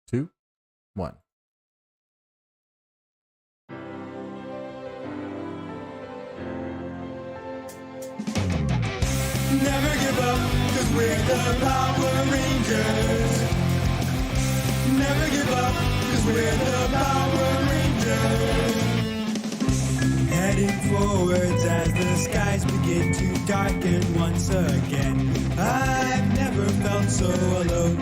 2, 1. Never give up, cause we're the Power Rangers. Never give up, cause we're the Power Rangers. Heading forwards as the skies begin to darken once again. I've never felt so alone,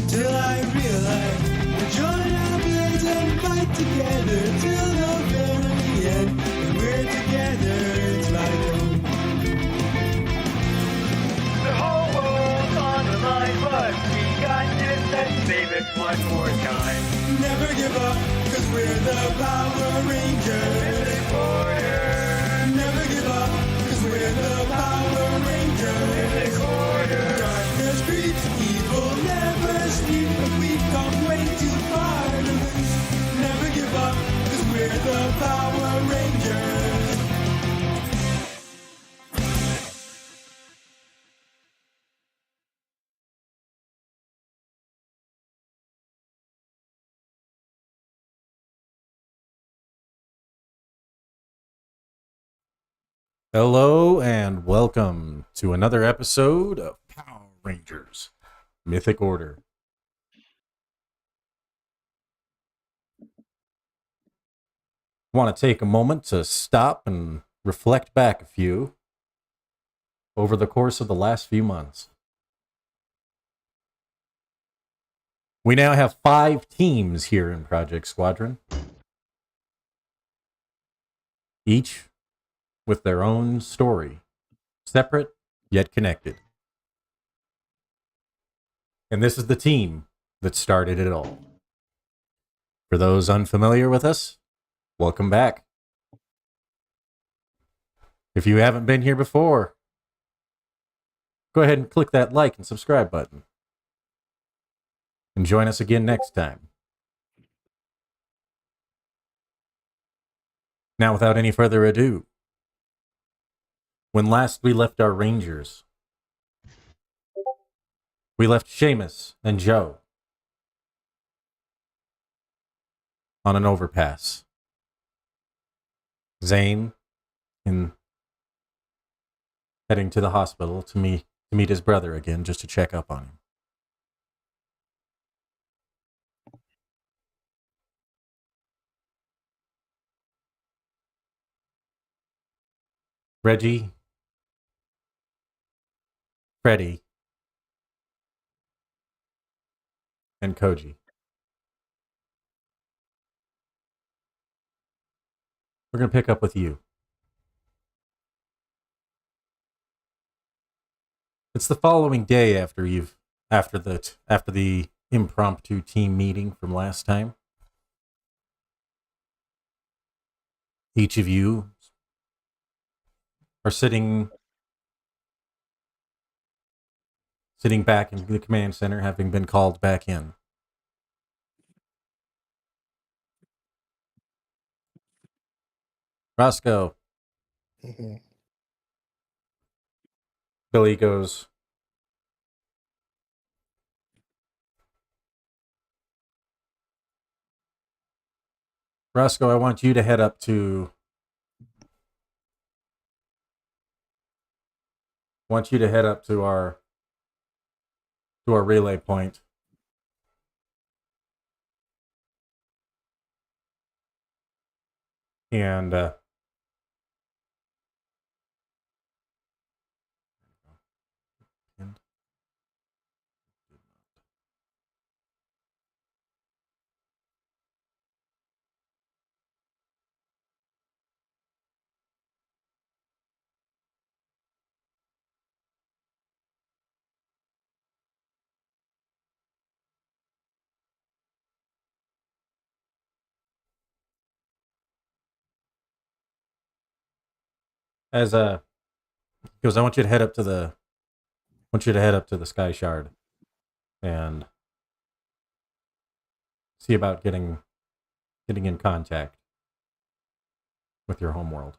till I realized we'll join our blades and fight together till the very end. When we're together, it's like home. The whole world's on the line, but we got this, let's save it one more time. Never give up, cause we're the Power Rangers. Mythic Order, Never give up, cause we're the Power Rangers. Mythic Order, Darkness creeps, evil never sleeps, but we've come way too far to lose. Never give up, cause we're the Power Rangers. Hello and welcome to another episode of Power Rangers Mythic Order. Want to take a moment to stop and reflect back a few over the course of the last few months. We now have 5 teams here in Project Squadron, each with their own story, separate yet connected. And this is the team that started it all. For those unfamiliar with us, welcome back. If you haven't been here before, go ahead and click that like and subscribe button. And join us again next time. Now, without any further ado, when last we left our Rangers, we left Seamus and Joe on an overpass. Zane heading to the hospital to meet his brother again, just to check up on him. Reggie, Freddy, and Koji. We're going to pick up with you. It's the following day after the impromptu team meeting from last time. Each of you are sitting back in the command center, having been called back in. Roscoe. Billy goes, Roscoe, I want you to head up to our relay point. And goes, I want you to head up to the Sky Shard and see about getting in contact with your homeworld.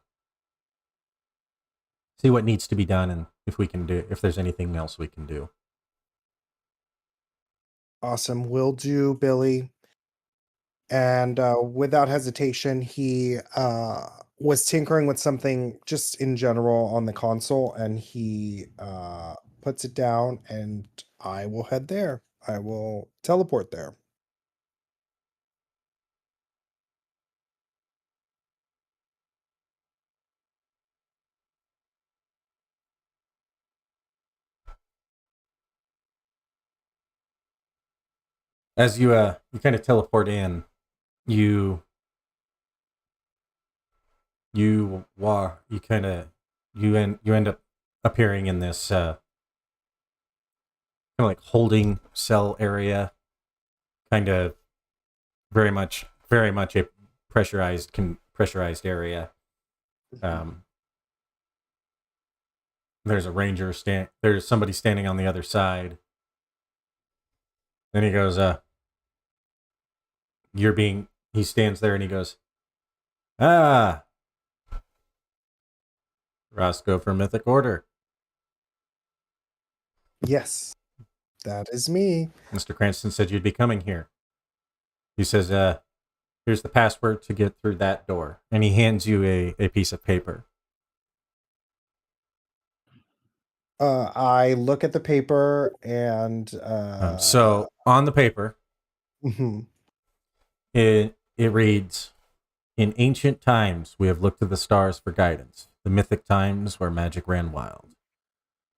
See what needs to be done and if there's anything else we can do. Awesome. Will do, Billy. And without hesitation, he was tinkering with something just in general on the console, and he puts it down, and I will head there. I will teleport there. As you kind of teleport in, you you walk you kind of you end up appearing in this kind of like holding cell area, kind of very much a pressurized area. There's a ranger there's somebody standing on the other side. Then he goes, he stands there and he goes, ah, Roscoe from Mythic Order. Yes, that is me. Mr. Cranston said you'd be coming here. He says, here's the password to get through that door. And he hands you a piece of paper. I look at the paper and So on the paper, mhm. it reads, in ancient times, we have looked to the stars for guidance, the mythic times where magic ran wild.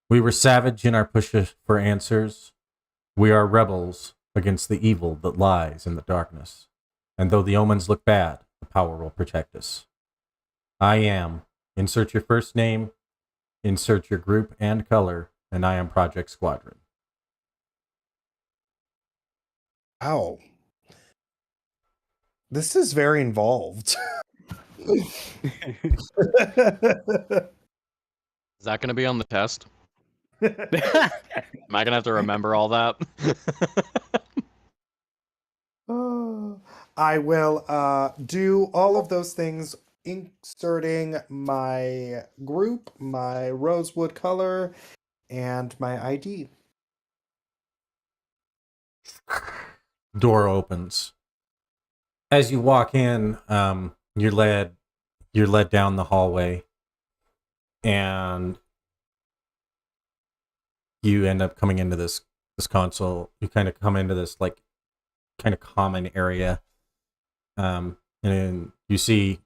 We were savage in our push for answers. We are rebels against the evil that lies in the darkness. And though the omens look bad, the power will protect us. I am, insert your first name, insert your group and color, and I am Project Squadron. Ow. This is very involved. Is that going to be on the test? Am I going to have to remember all that? I will do all of those things, inserting my group, my rosewood color, and my ID. Door opens. As you walk in, you're led down the hallway, and you end up coming into this console. You kind of come into this like kind of common area, and you see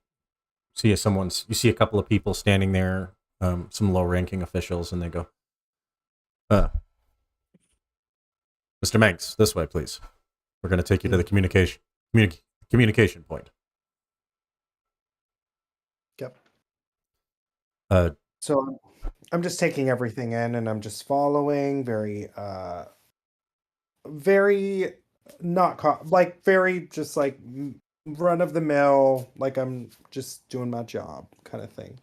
a couple of people standing there, some low-ranking officials, and they go, Mr. Manx, this way, please. We're going to take you to the communication point. Yep. So I'm just taking everything in, and I'm just following very not like very just like run of the mill, like I'm just doing my job kind of thing.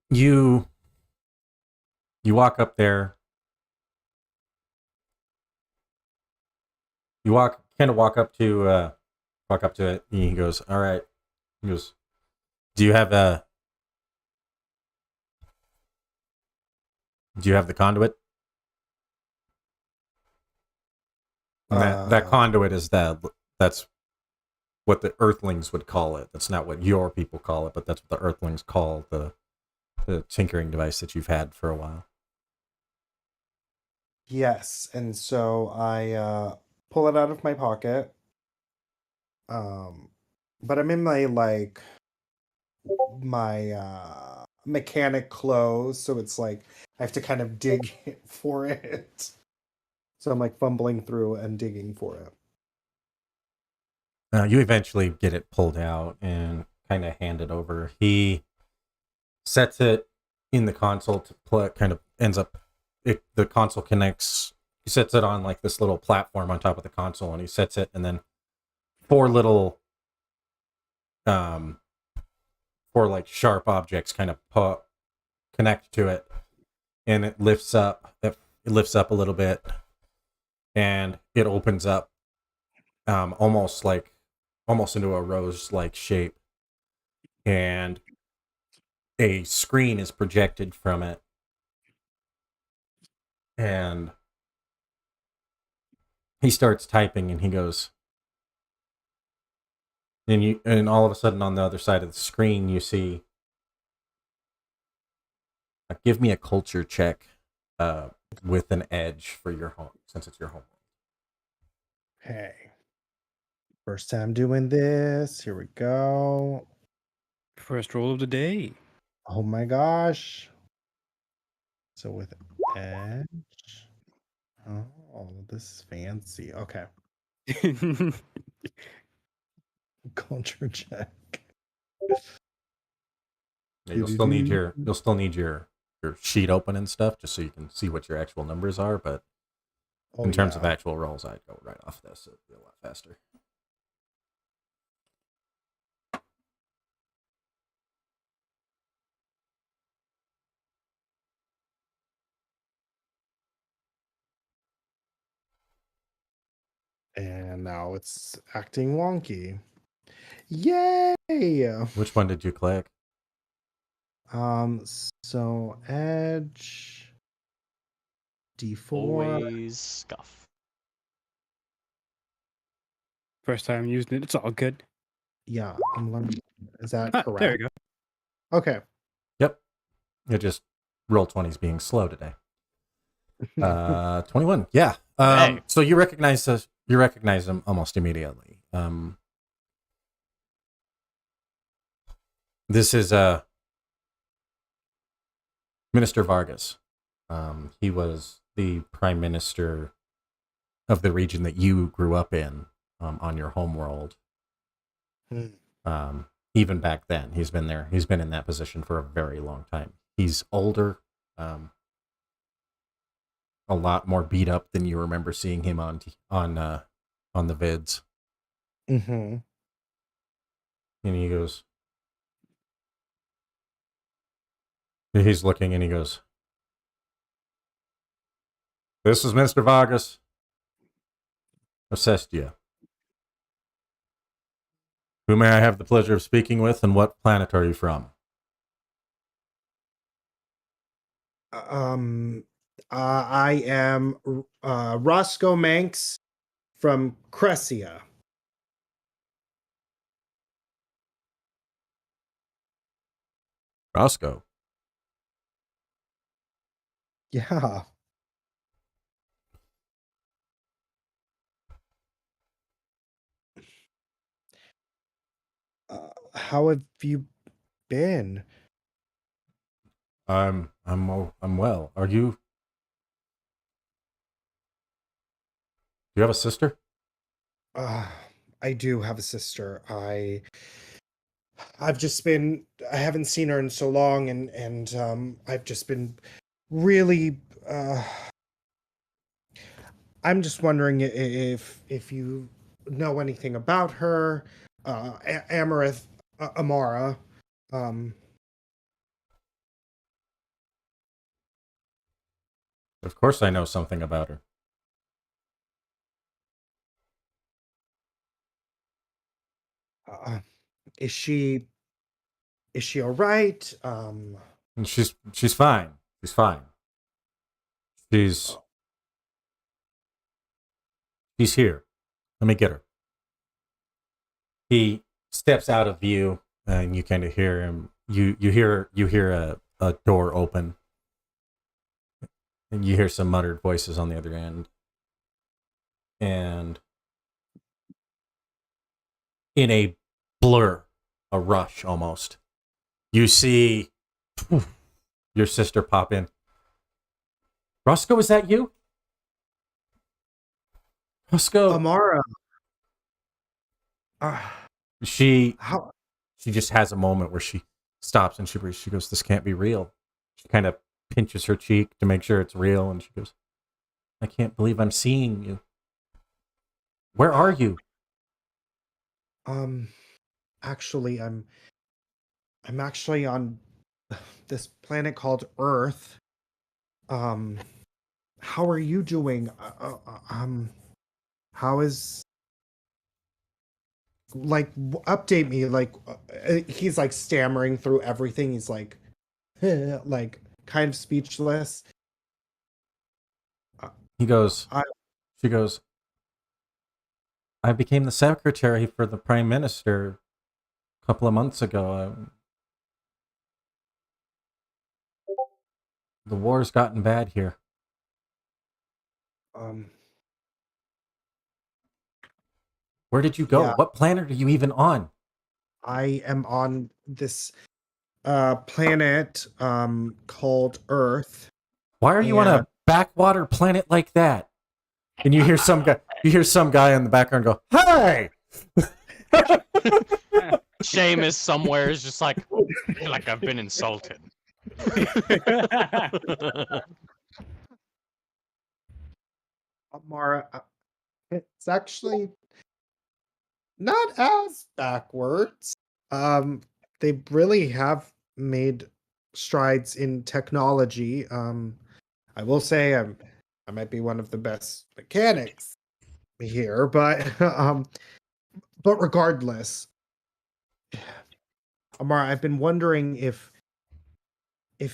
You walk up there. You walk up to it, and he goes, all right. He goes, do you have the conduit? And that conduit is that's what the Earthlings would call it. That's not what your people call it, but that's what the Earthlings call the tinkering device that you've had for a while. Yes, and so I pull it out of my pocket. But I'm in my mechanic clothes, so it's like I have to kind of dig for it. So I'm like fumbling through and digging for it. You eventually get it pulled out and kind of hand it over. He sets it in the console to play, the console connects. He sets it on like this little platform on top of the console, and he sets it, and then four like sharp objects kind of connect to it, and it lifts up. It lifts up a little bit, and it opens up, almost into a rose-like shape, and a screen is projected from it, And he starts typing, and he goes, and all of a sudden on the other side of the screen you see, give me a culture check with an edge for your home, since it's your home. Hey. First time doing this. Here we go. First roll of the day. Oh my gosh. So with edge. Oh, this is fancy. Okay. Culture check. Yeah, you'll still need your sheet open and stuff, just so you can see what your actual numbers are. But Oh, in terms yeah. of actual rolls, I'd go right off this. It'd be a lot faster. And now it's acting wonky. Yay! Which one did you click? So edge D4. Always scuff. First time using it. It's all good. Yeah, I'm learning. Is that Ah, correct? there we go. Okay. Yep. It just roll 20's being slow today. 21. Yeah. Hey. So you recognize him almost immediately. This is Minister Vargas. He was the prime minister of the region that you grew up in, on your homeworld. Even back then, he's been there. He's been in that position for a very long time. He's older, a lot more beat up than you remember seeing him on the vids. Mm-hmm. And he goes, he's looking, and he goes, "This is Mr. Vargas. Assessed you. Who may I have the pleasure of speaking with, and what planet are you from?" I am Roscoe Manx from Crescia. Roscoe. Yeah. How have you been? I'm well. Are you? Do you have a sister? I do have a sister. I've just been, I haven't seen her in so long, and I've just been really I'm just wondering if you know anything about her, Amarith, Amara. Um, Of course I know something about her. uh, is she all right? And she's fine. She's fine. She's here. Let me get her. He steps out of view, and you kind of hear him. You hear a door open, and you hear some muttered voices on the other end. And in a blur, a rush almost, you see your sister pop in. "Roscoe, is that you? Roscoe." Amara. She How? just has a moment where she stops, and she goes, "This can't be real." She kind of pinches her cheek to make sure it's real, and she goes, "I can't believe I'm seeing you. Where are you?" Actually, I'm actually on this planet called Earth. How are you doing? How is, like, update me, like, he's like stammering through everything. He's like like kind of speechless. He goes, I- she goes, I became the secretary for the prime minister a couple of months ago. The war's gotten bad here. Um, Where did you go? Yeah. What planet are you even on? I am on this planet called Earth. Why are you on a backwater planet like that? And you hear some guy in the background go, "Hey!" Seamus somewhere is just like, I feel like I've been insulted. Amara, it's actually not as backwards. They really have made strides in technology. I will say I might be one of the best mechanics here, but but regardless, Amara, I've been wondering if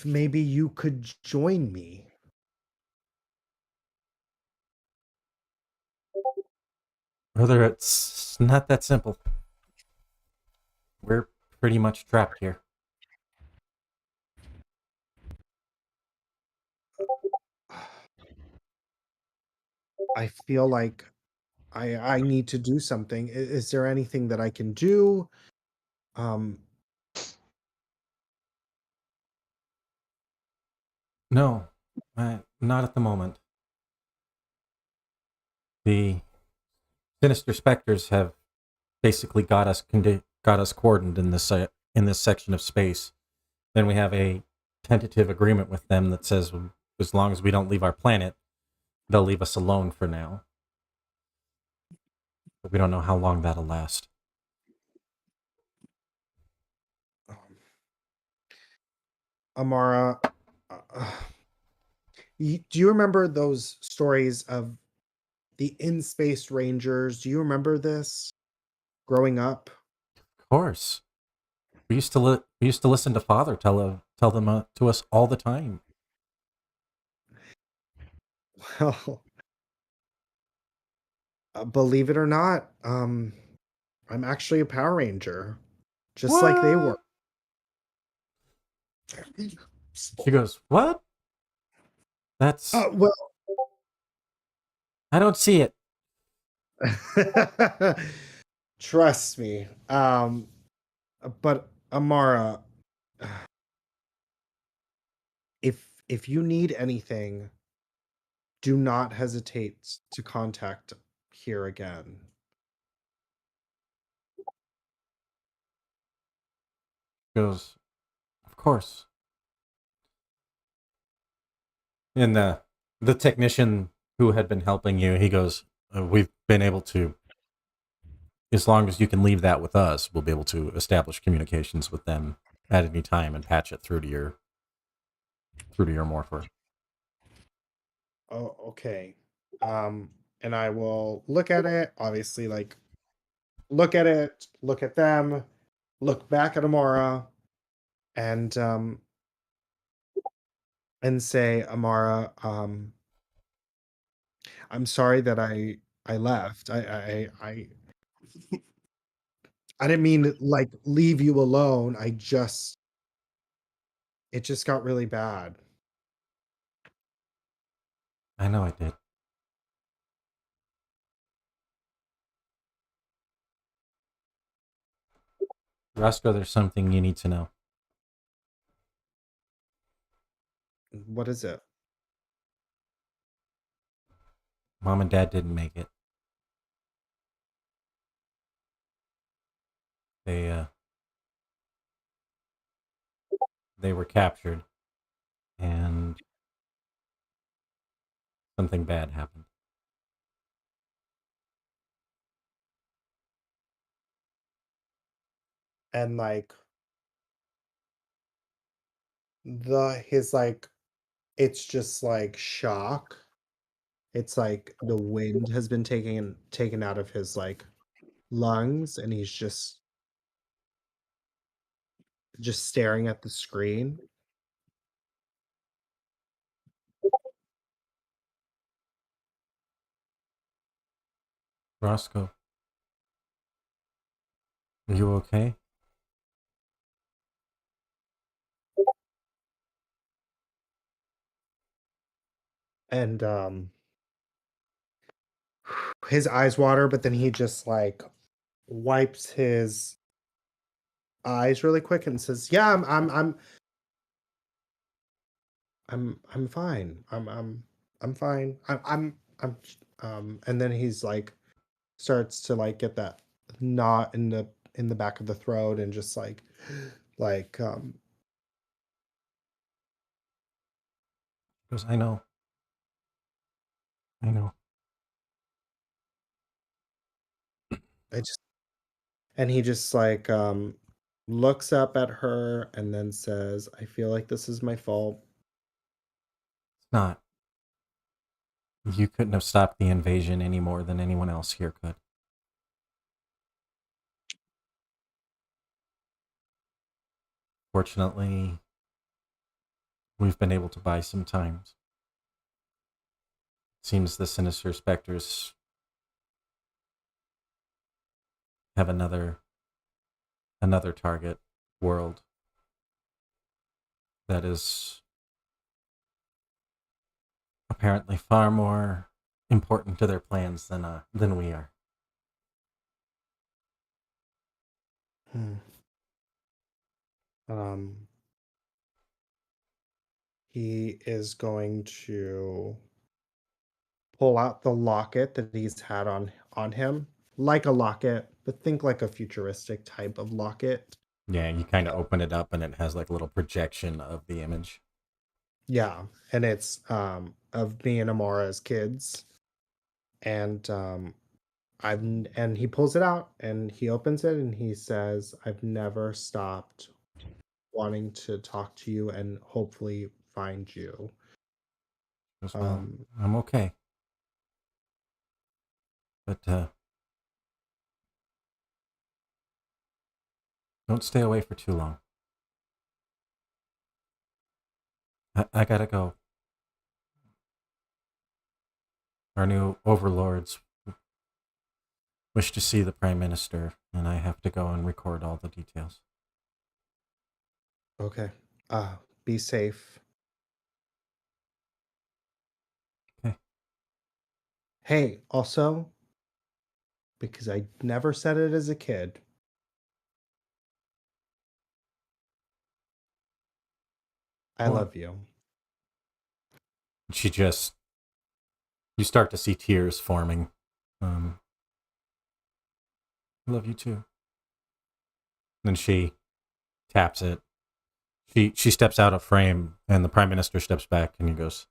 maybe you could join me. Brother, it's not that simple. We're pretty much trapped here. I feel like I need to do something. Is there anything that I can do? Um, No, not at the moment. The sinister specters have basically got us cordoned in this section of space. Then we have a tentative agreement with them that says as long as we don't leave our planet, they'll leave us alone for now. But we don't know how long that'll last. um, Amara, uh, do you remember those stories of the in-space rangers? Do you remember this growing up? Of course, we used to listen to Father tell them to us all the time. Well, believe it or not, I'm actually a Power Ranger, just like they were. She goes, "What? That's Well, I don't see it." trust me. But Amara, if you need anything, do not hesitate to contact here again. She goes, "Of course." And the technician who had been helping you, he goes, "We've been able to, as long as you can leave that with us, we'll be able to establish communications with them at any time and patch it through to your morpher." Oh, okay. And I will look at it, obviously, like look at it, look at them, look back at Amara, and say, Amara, I'm sorry that I left. I didn't mean to, like, leave you alone. It just got really bad. I know I did. Roscoe, there's something you need to know. What is it? Mom and Dad didn't make it. They they were captured, and something bad happened. And like his like it's just like shock. It's like the wind has been taken out of his like lungs, and he's just staring at the screen. Roscoe, are you okay? And his eyes water, but then he just like wipes his eyes really quick and says, "Yeah, I'm fine. I'm fine. And then he's like starts to like get that knot in the back of the throat and just like He goes, I know. I know. I just and he just like looks up at her and then says, "I feel like this is my fault." It's not. You couldn't have stopped the invasion any more than anyone else here could. Fortunately, we've been able to buy some time. Seems the sinister specters have another target world that is apparently far more important to their plans than we are. Hmm. Um, he is going to pull out the locket that he's had on him, like a locket, but think like a futuristic type of locket. Yeah, you kind of open it up and it has like a little projection of the image. Yeah, and it's of me and Amara as kids, and and he pulls it out and he opens it and he says, "I've never stopped wanting to talk to you and hopefully find you." Goes, well, Um, I'm okay. But don't stay away for too long. I gotta go. Our new overlords wish to see the Prime Minister, and I have to go and record all the details. okay. Be safe. Okay. Hey, also, because I never said it as a kid, I Well, love you. she just, you start to see tears forming. I love you too. Then she taps it. She steps out of frame, and the Prime Minister steps back, and he goes,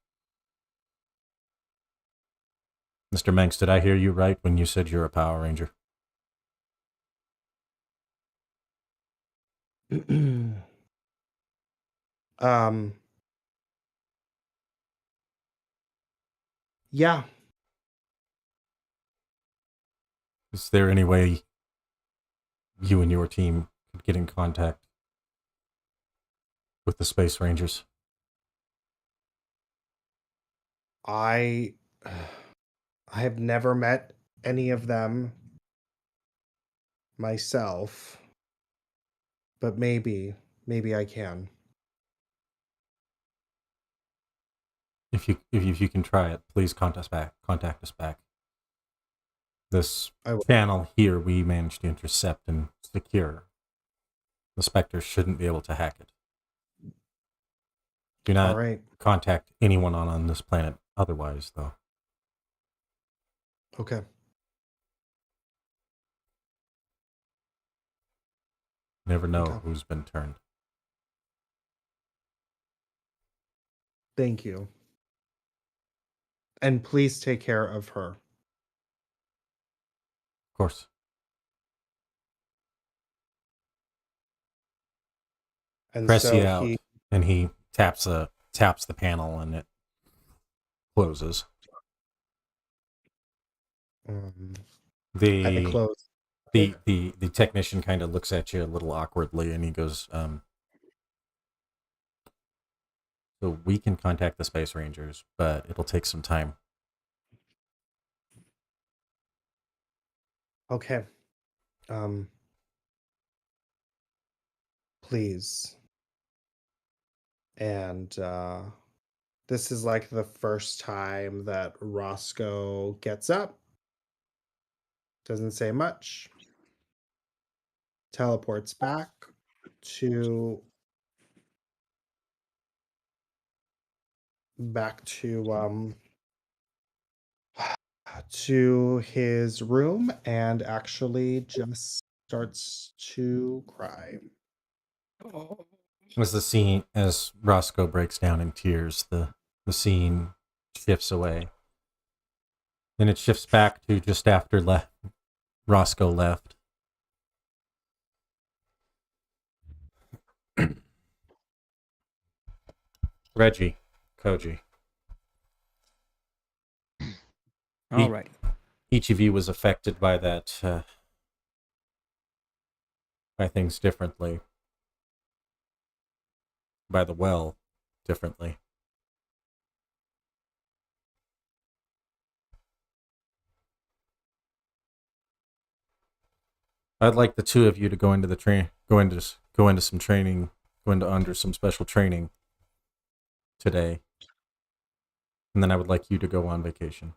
Mr. Menks, did I hear you right when you said you're a Power Ranger? um, yeah, Is there any way you and your team could get in contact with the Space Rangers? I I have never met any of them myself, but maybe I can. If you can try it, please contact us back. This I will. channel here we managed to intercept and secure. The Spectres shouldn't be able to hack it. Do All not right. contact anyone on this planet otherwise, though. Okay. Never know Okay. who's been turned. Thank you. And please take care of her. Of course. And Press you so out, and he taps the panel, and it closes. um, I The close. the technician kind of looks at you a little awkwardly, and he goes, "So we can contact the Space Rangers, but it'll take some time." Okay. Please. And this is like the first time that Roscoe gets up. Doesn't say much. Teleports to back to his room and actually just starts to cry. As Roscoe breaks down in tears, the scene shifts away. Then it shifts back to just after Roscoe left. Reggie, Koji. All right. Each of you was affected by that, by things differently. By the well, differently. I'd like the two of you to go into some training, go into under some special training today, and then I would like you to go on vacation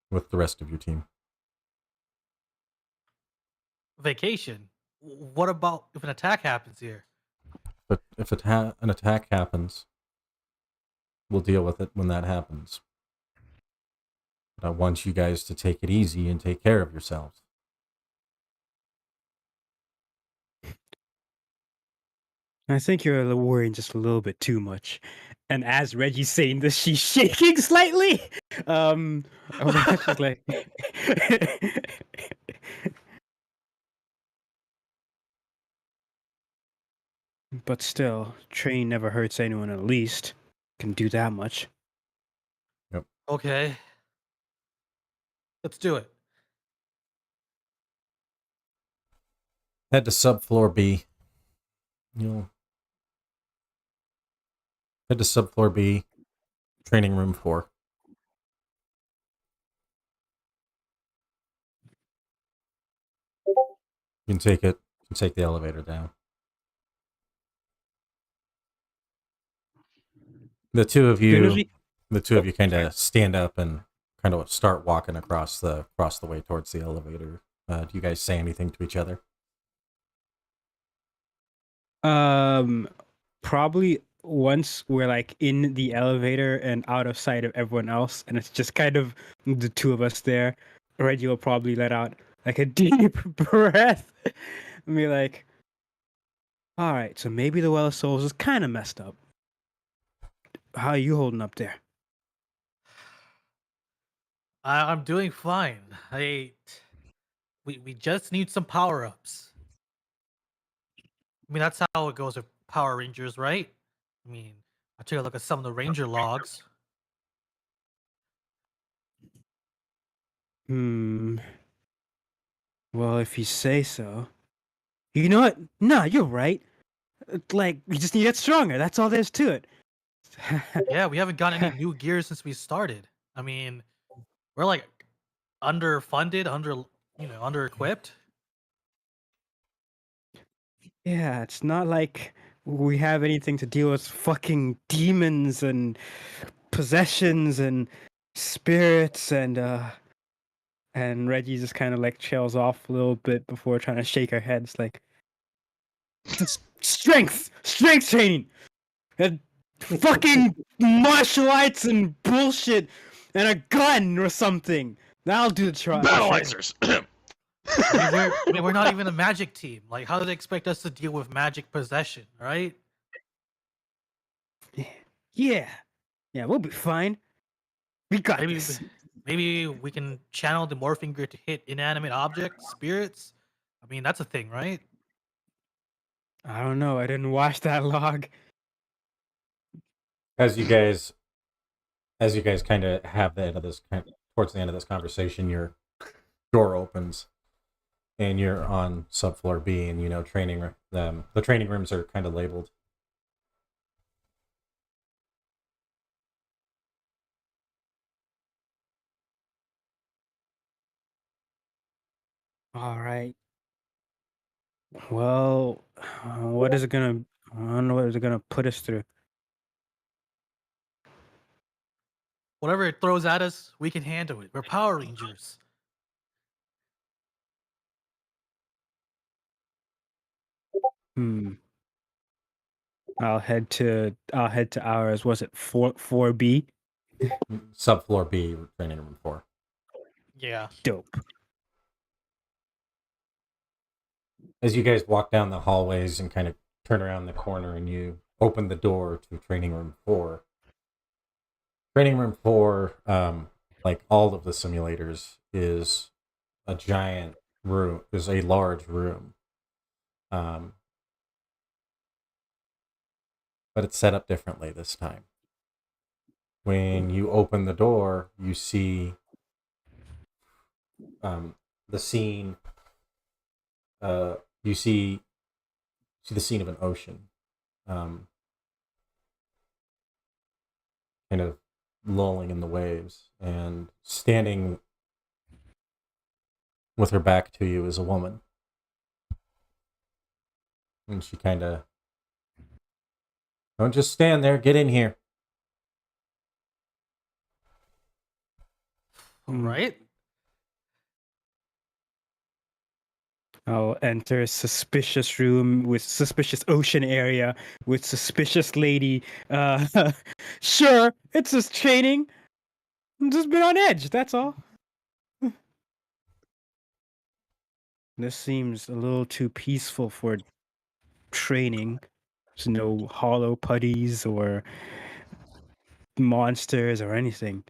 with the rest of your team. Vacation. What about if an attack happens here? But if an attack happens, we'll deal with it when that happens. But I want you guys to take it easy and take care of yourselves. I think you're worrying just a little bit too much. And as Reggie's saying this, she's shaking slightly. She's like, but still, train never hurts anyone. At least can do that much. Okay. Let's do it. Head to subfloor B. You'll head to subfloor B, training room 4. You can take it. You can take the elevator down. The two of you kind of stand up and kind of start walking across the way towards the elevator. Do you guys say anything to each other? Probably once we're like in the elevator and out of sight of everyone else, and it's just kind of the two of us there. Reggie will probably let out like a deep breath and be like, "All right, so maybe the Well of Souls is kind of messed up. How are you holding up there?" I'm doing fine. We just need some power ups. I mean, that's how it goes with Power Rangers, right? I mean, I took a look at some of the Ranger logs. Well, if you say so. You know what? No, you're right. Like, we just need to get stronger. That's all there's to it. Yeah, we haven't gotten any new gear since we started. I mean, we're like underfunded, under equipped. Yeah, it's not like we have anything to deal with fucking demons and possessions and spirits and Reggie just kind of like trails off a little bit before trying to shake her head. It's like strength training, and fucking martial arts and bullshit, and a gun or something. That'll do the trick. Battleizers. I mean, we're not even a magic team. Like, how do they expect us to deal with magic possession, right? Yeah, we'll be fine. We got Maybe this. maybe we can channel the morphing gear to hit inanimate objects, spirits. I mean, that's a thing, right? I don't know. I didn't watch that log. As you guys kind of have the end of this towards the end of this conversation, your door opens and you're on subfloor B, and the training rooms are kind of labeled. All right. Well, what is it gonna? I don't know what is it gonna put us through. Whatever it throws at us, we can handle it. We're Power Rangers. Hmm. I'll head to ours. Was it 4B? Subfloor B, training room 4. Yeah. Dope. As you guys walk down the hallways and kind of turn around the corner and you open the door to training room 4. Training room 4, like all of the simulators, is a giant room, is a large room. But it's set up differently this time. When you open the door, you see the scene. You see the scene of an ocean, kind of lulling in the waves, and standing with her back to you is a woman, and she kind of, don't just stand there, get in here. All right. I'll enter a suspicious room with suspicious ocean area with suspicious lady. Sure, it's just training. I'm just been on edge. That's all. This seems a little too peaceful for training. There's no hollow putties or monsters or anything.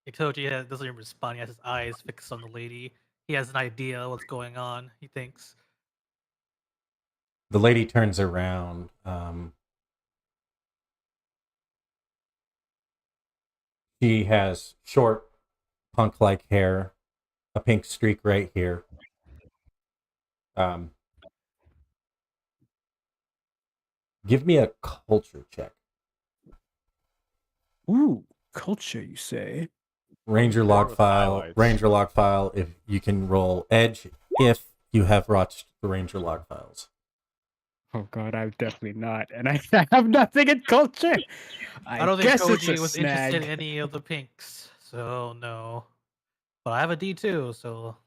Itoji doesn't even respond. He has his eyes fixed on the lady. He has an idea what's going on, he thinks. The lady turns around. She has short, punk-like hair, a pink streak right here. Give me a culture check. Ooh, culture, you say? Ranger log file. Ranger log file. If you can roll edge, if you have watched the Ranger log files. Oh god, I'm definitely not, and I have nothing in culture. I don't think guess it's Koji a was snag. interested in any of the pinks, so no. But I have a D2, so.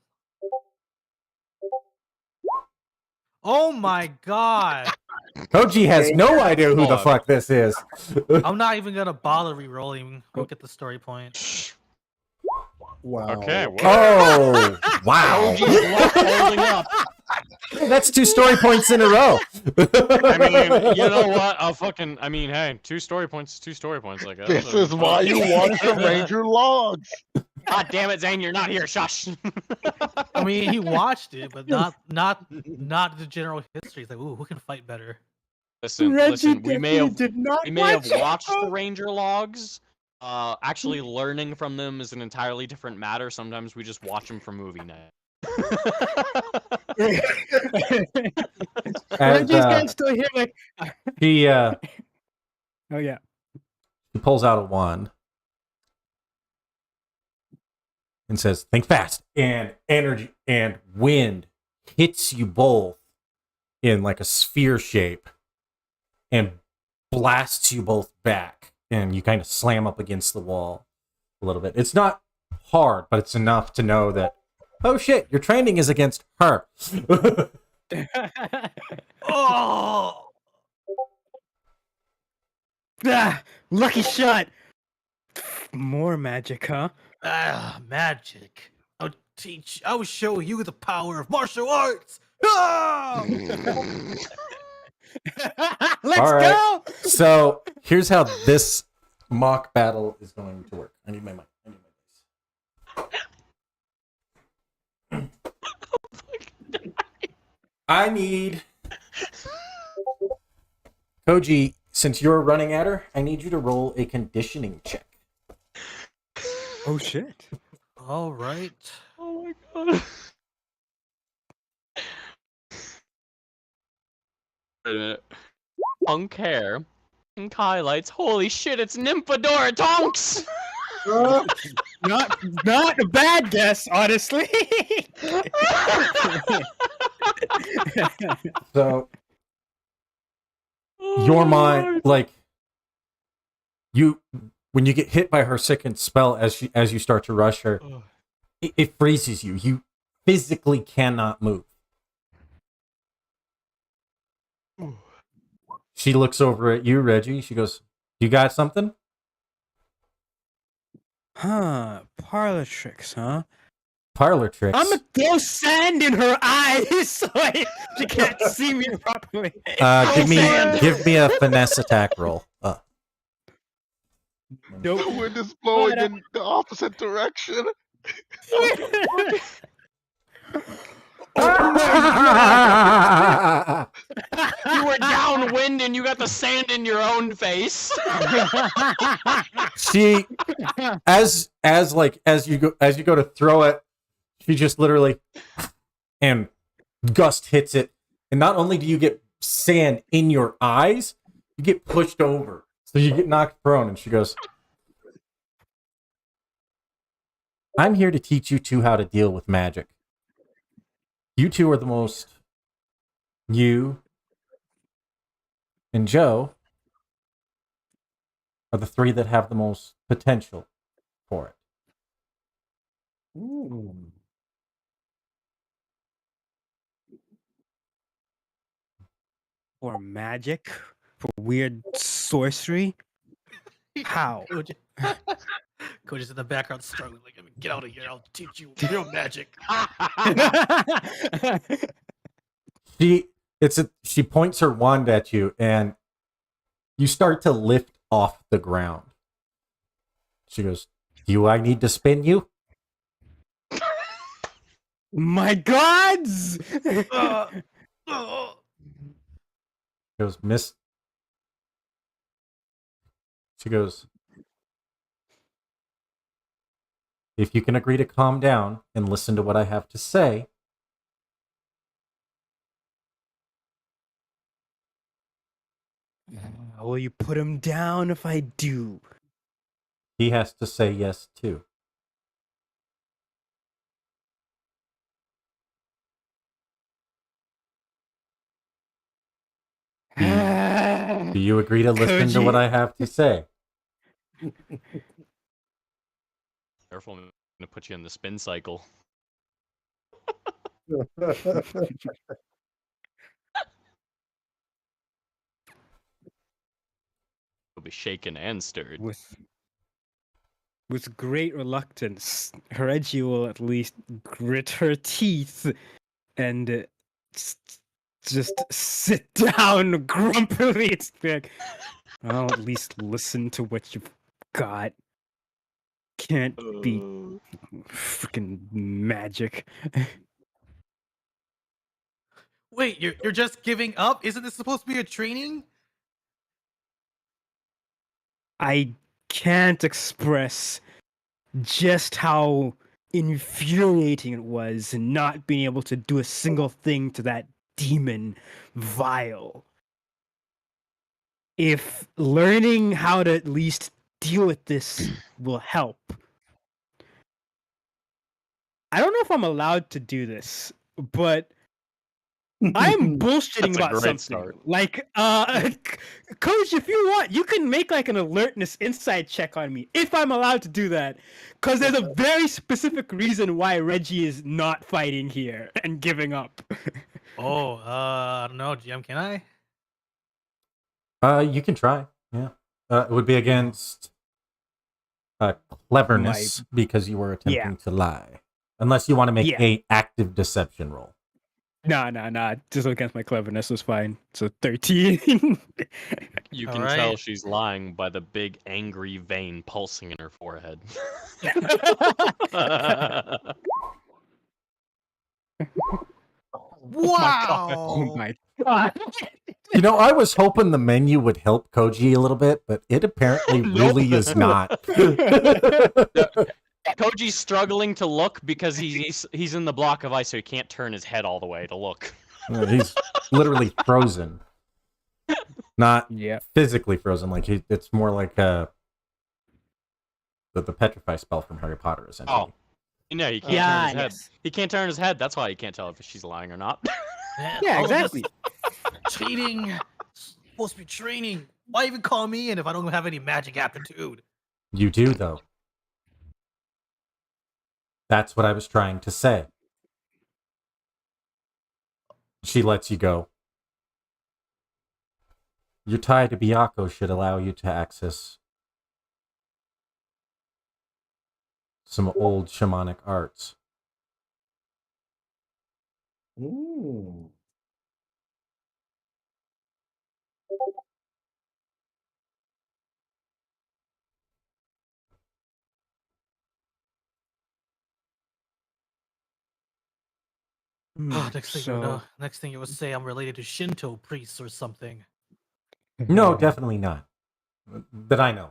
Oh my god! Koji has no idea who the fuck this is. I'm not even gonna bother re-rolling. We'll get the story point. Wow. Okay. Oh, wow. Holding up. That's 2 story points in a row. I mean, you know what? Hey, 2 story points is 2 story points, I guess. This is why you watch the Ranger logs. God damn it, Zane, you're not here. Shush. I mean, he watched it, but not the general history. It's like, ooh, who can fight better? Listen. We may have watch it. watched the Ranger logs. Actually, learning from them is an entirely different matter. Sometimes we just watch them for movie night. And, Reggie's still here, like. She Oh yeah. She pulls out a wand and says, "Think fast." And energy and wind hits you both in like a sphere shape and blasts you both back. And you kind of slam up against the wall a little bit. It's not hard, but it's enough to know that, oh shit, your training is against her. Oh! Ah, lucky shot. More magic, huh? Ah, magic. I will show you the power of martial arts. Ah! Let's All right. go. So here's how this mock battle is going to work. I need my mic. I need Koji, since you're running at her, I need you to roll a conditioning check. Oh shit. All right. Oh my god. Wait a minute. Punk hair. Pink highlights. Holy shit, it's Nymphadora Tonks! not a bad guess, honestly. So your mind, like you, when you get hit by her second spell as you start to rush her, it freezes you. You physically cannot move. She looks over at you, Reggie. She goes, "You got something?" Parlor tricks, huh? Parlor tricks. I'm gonna throw sand in her eyes so she can't see me properly. Give me a finesse attack roll. The wind is blowing in the opposite direction. You were downwind and you got the sand in your own face. She, as you go to throw it, she just literally, and gust hits it, and not only do you get sand in your eyes, you get pushed over, so you get knocked prone. And she goes, "I'm here to teach you two how to deal with magic. You two are the most, you and Joe are the three that have the most potential for it." For magic? For weird sorcery? How? Coach is in the background struggling. Like, get out of here! I'll teach you real magic. She points her wand at you, and you start to lift off the ground. She goes, "Do I need to spin you?" My gods! She goes, "Miss." She goes, "If you can agree to calm down and listen to what I have to say." Will you put him down if I do? He has to say yes too. Do you agree to listen to what I have to say? Careful, I'm gonna put you in the spin cycle. You'll be shaken and stirred. With great reluctance, Reggie will at least grit her teeth and just sit down grumpily. It's like, I'll at least listen to what you've got. Can't be freaking magic. Wait, you're just giving up? Isn't this supposed to be a training? I can't express just how infuriating it was not being able to do a single thing to that demon Vile. If learning how to at least deal with this will help. I don't know if I'm allowed to do this, but I'm bullshitting about something. Start. Like, Coach, if you want, you can make like an alertness insight check on me if I'm allowed to do that. Because there's a very specific reason why Reggie is not fighting here and giving up. I don't know, GM. Can I? You can try. Yeah. It would be against cleverness because you were attempting to lie. Unless you want to make a active deception roll. Nah. Just against my cleverness was fine. So 13. You can tell she's lying by the big angry vein pulsing in her forehead. Wow! Oh my god. You know, I was hoping the menu would help Koji a little bit, but it apparently really is not. Koji's struggling to look because he's in the block of ice, so he can't turn his head all the way to look. He's literally frozen. Not Yeah. physically frozen. Like it's more like the petrify spell from Harry Potter, essentially. Oh. No, he can't Yeah, turn his head. yes. He can't turn his head. That's why he can't tell if she's lying or not. Man, Yeah, all of this exactly. cheating. Supposed to be training. Why even call me in if I don't have any magic aptitude? You do, though. That's what I was trying to say. She lets you go. Your tie to Byakko should allow you to access some old shamanic arts. Ooh. Next thing you would say I'm related to Shinto priests or something. No, definitely not. That I know.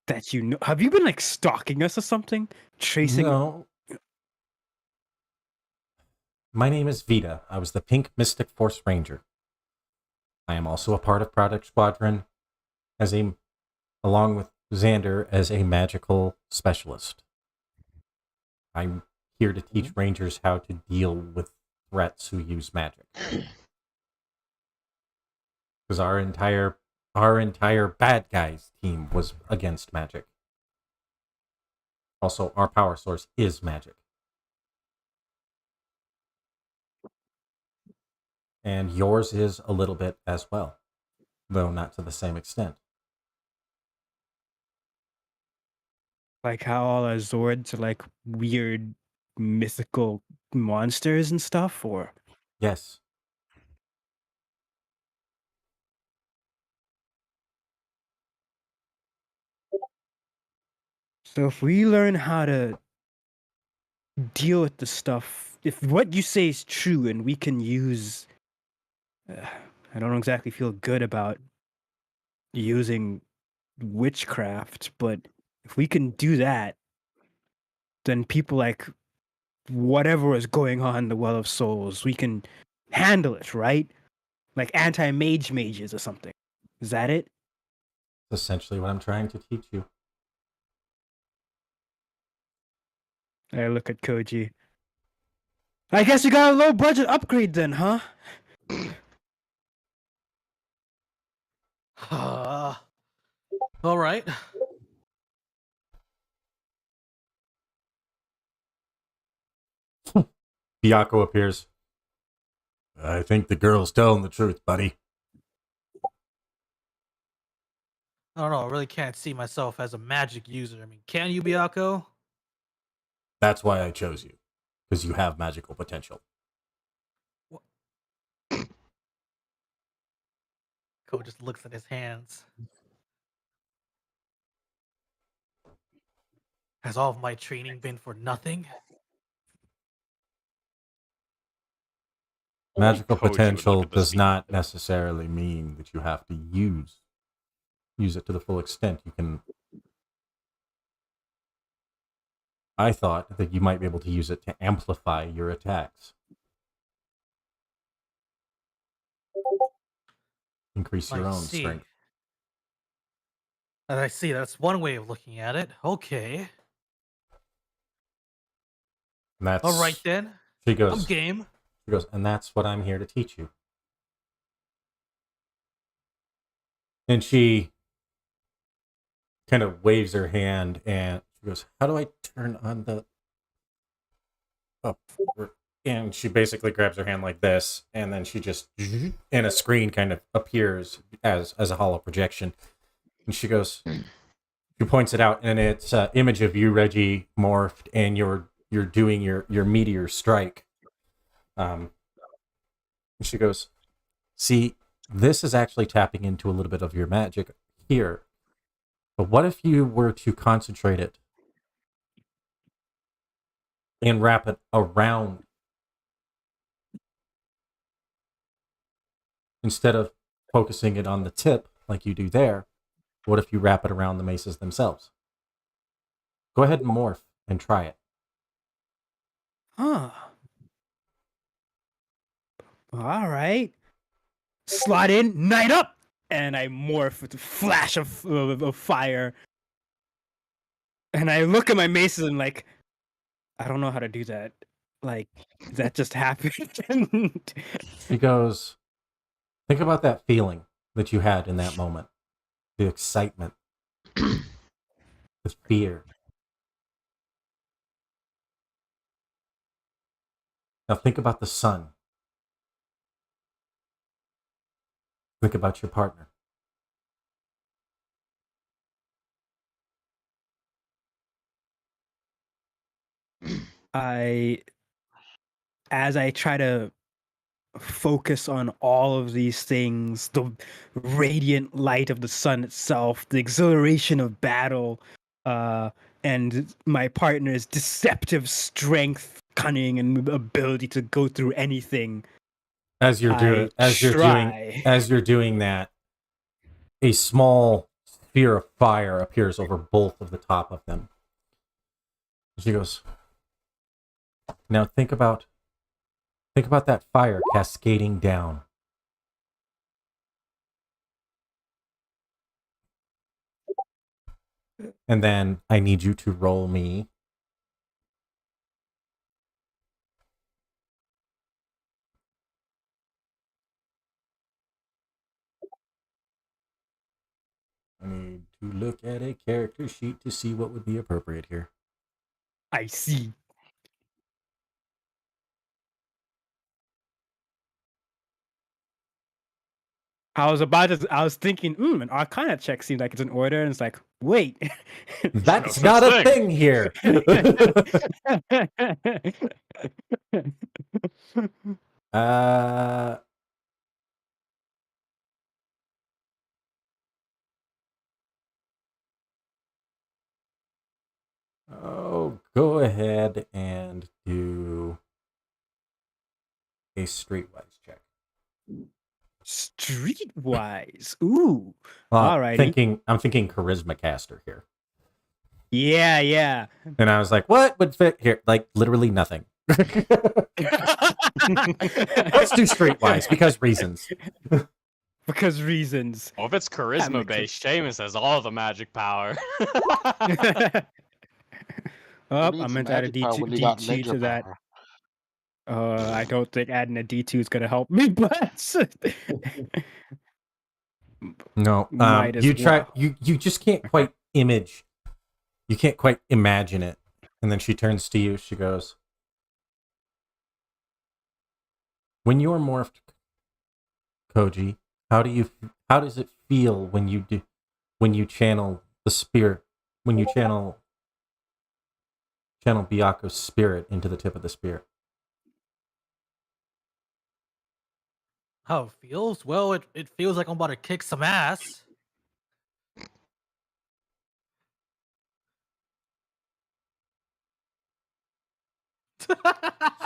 That you know. Have you been like stalking us or something? Tracing. No. My name is Vita. I was the Pink Mystic Force Ranger. I am also a part of Project Squadron, along with Xander, as a magical specialist. I'm here to teach Rangers how to deal with threats who use magic. Because our entire bad guys team was against magic. Also, our power source is magic. And yours is a little bit as well, though not to the same extent. Like how all our Zords are like weird mythical monsters and stuff, or Yes. so if we learn how to deal with the stuff, if what you say is true and we can use, I don't exactly feel good about using witchcraft, but if we can do that, then people like whatever is going on in the Well of Souls, we can handle it, right? Like anti-mage mages or something. Is that it? That's essentially what I'm trying to teach you. I look at Koji. I guess you got a low budget upgrade then, huh? All right. Byakko appears. I think the girl's telling the truth, buddy. I don't know. I really can't see myself as a magic user. I mean, can you, Byakko? That's why I chose you. Because you have magical potential. Ko just looks at his hands. Has all of my training been for nothing? Magical Koji would look potential at the does speaker. not necessarily mean that you have to use it to the full extent. You can. I thought that you might be able to use it to amplify your attacks. Increase your I own see. strength. I see. That's one way of looking at it. Okay. And that's, All right then. She I'm goes, game. and that's what I'm here to teach you. And she kind of waves her hand and she goes, how do I turn on the up? And she basically grabs her hand like this, and then she just, and a screen kind of appears as a hollow projection. And she goes, she points it out, and it's an image of you, Reggie, morphed, and you're doing your meteor strike. And she goes, see, this is actually tapping into a little bit of your magic here. But what if you were to concentrate it and wrap it around instead of focusing it on the tip like you do there? What if you wrap it around the maces themselves? Go ahead and morph and try it. Huh. All right. Slot in, night up, and I morph with a flash of fire And I look at my maces and like, I don't know how to do that. Like, that just happened. She goes, think about that feeling that you had in that moment. The excitement. The fear. Now think about the sun. Think about your partner. As I try to focus on all of these things, the radiant light of the sun itself, the exhilaration of battle, and my partner's deceptive strength, cunning, and ability to go through anything. As you're doing that, a small sphere of fire appears over both of the top of them. She goes, now think about that fire cascading down. And then I need you to roll me I need to look at a character sheet to see what would be appropriate here. I see. I was thinking, an Arcana check seems like it's in order, and it's like, wait. That's no not such a thing here. uh, oh, go ahead and do a streetwise check. Streetwise. Ooh. Well, Alrighty. I'm thinking charisma caster here. Yeah. And I was like, what would fit here? Like, literally nothing. Let's do streetwise because reasons. Because reasons. Well, if it's charisma based, Seamus has all the magic power. Oh, needs I some meant to add a magic power when you got D2 to ninja that. power. I don't think adding a D2 is gonna help me, but No, might as you try. well. You just can't quite image. You can't quite imagine it. And then she turns to you. She goes, "When you're morphed, Koji, how does it feel when you channel the spirit, when you channel Byaku's spirit into the tip of the spear?" How it feels? Well, it feels like I'm about to kick some ass.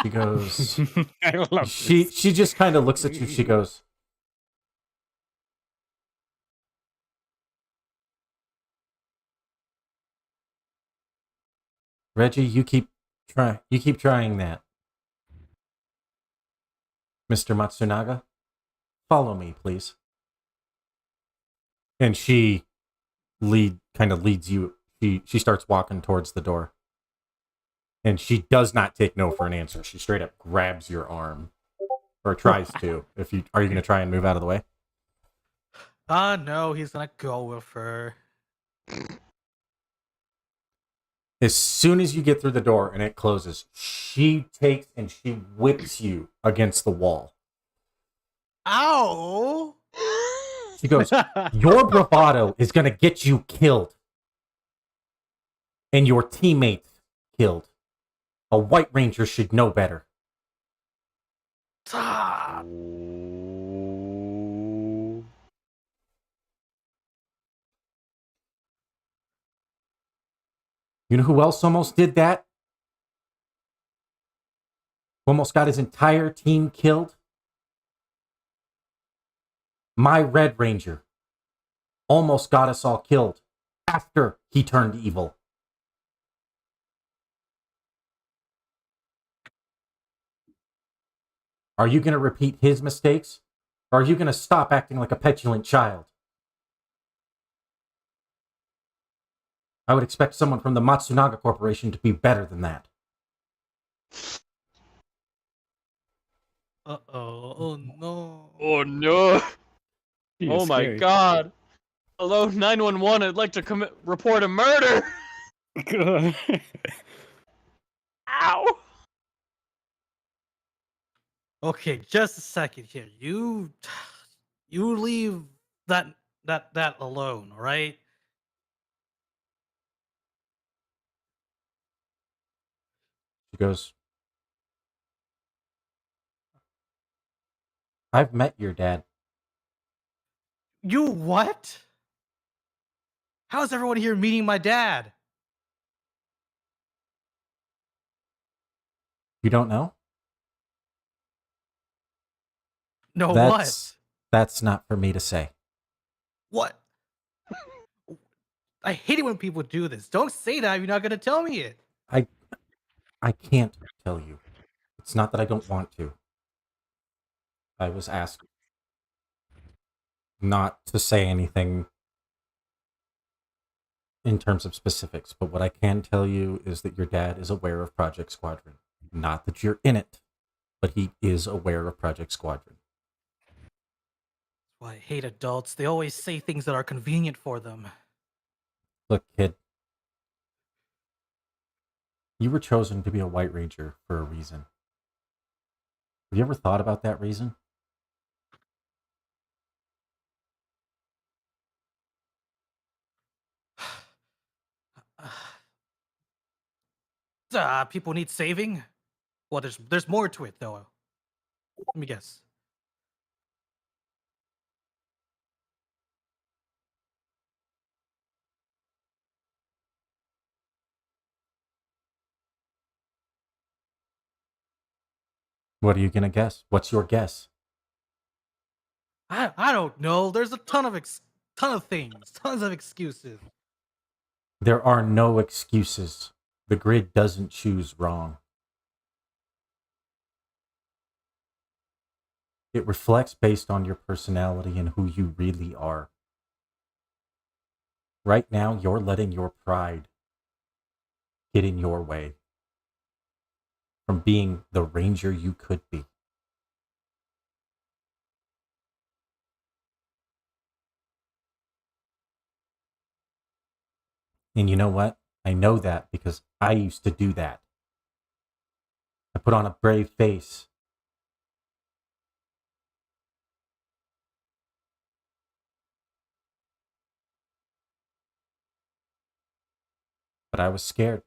She goes. I love She this. just kind of looks at you. She goes, "Reggie, you keep trying that. Mr. Matsunaga, follow me, please." And she leads you. She starts walking towards the door. And she does not take no for an answer. She straight up grabs your arm. Or tries to. Are you gonna try and move out of the way? No, he's gonna go with her. As soon as you get through the door and it closes, she takes and she whips you against the wall. Ow! She goes, "Your bravado is going to get you killed. And your teammates killed. A White Ranger should know better." Ah, You know who else almost did that? Who almost got his entire team killed? My Red Ranger. Almost got us all killed after he turned evil. Are you going to repeat his mistakes? Or are you going to stop acting like a petulant child? I would expect someone from the Matsunaga Corporation to be better than that. Uh-oh. Oh, no. Oh no! She Oh is my scary. god! Hello, 911. I'd like to report a murder. Ow! Okay, just a second here. You leave that alone, all right? She goes, I've met your dad. You what? How's everyone here meeting my dad? You don't know? No, That's not for me to say. what? I hate it when people do this. Don't say that if you're not gonna tell me it. I can't tell you. It's not that I don't want to. I was asked not to say anything in terms of specifics, but what I can tell you is that your dad is aware of Project Squadron. Not that you're in it, but he is aware of Project Squadron. Well, I hate adults. They always say things that are convenient for them. Look, kid, you were chosen to be a White Ranger for a reason. Have you ever thought about that reason? People need saving? Well, there's more to it, though. Let me guess. What are you gonna guess? What's your guess? I don't know. There's a ton of things, tons of excuses. There are no excuses. The grid doesn't choose wrong. It reflects based on your personality and who you really are. Right now, you're letting your pride get in your way from being the ranger you could be. And you know what? I know that because I used to do that. I put on a brave face. But I was scared.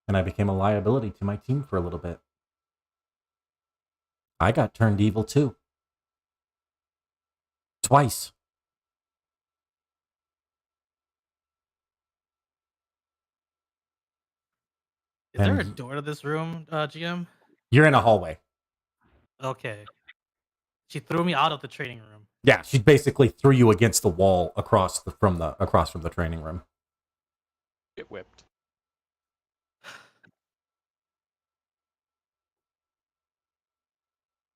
And I became a liability to my team for a little bit. I got turned evil too. Twice. Is there a And- door to this room, GM? You're in a hallway. Okay. She threw me out of the training room. Yeah, she basically threw you against the wall across from the training room. Get whipped.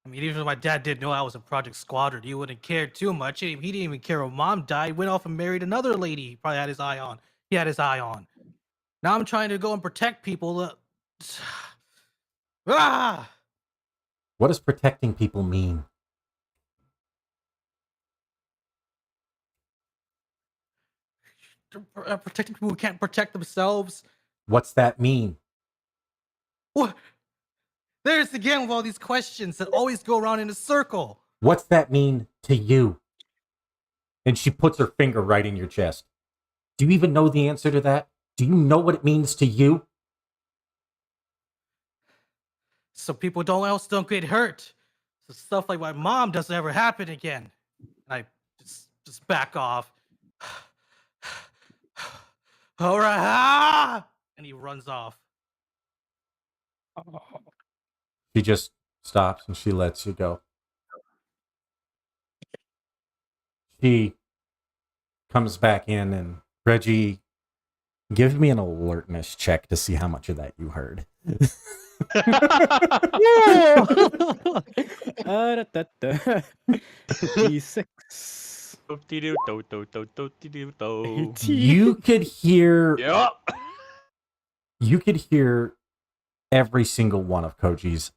I mean, even if my dad did know I was in Project Squadron, he wouldn't care too much. He didn't even care when mom died. He went off and married another lady. He probably had his eye on. He had his eye on. Now I'm trying to go and protect people. Ah! What does protecting people mean? Protecting people who can't protect themselves. What's that mean? What? There's again with all these questions that always go around in a circle. What's that mean to you? And she puts her finger right in your chest. Do you even know the answer to that? Do you know what it means to you? So people else don't get hurt. So stuff like my mom doesn't ever happen again. And I just back off. All right. Ah! And he runs off. She just stops and she lets you go. She comes back in and Reggie, give me an alertness check to see how much of that you heard. D6. You could hear Yep. you could hear every single one of Koji's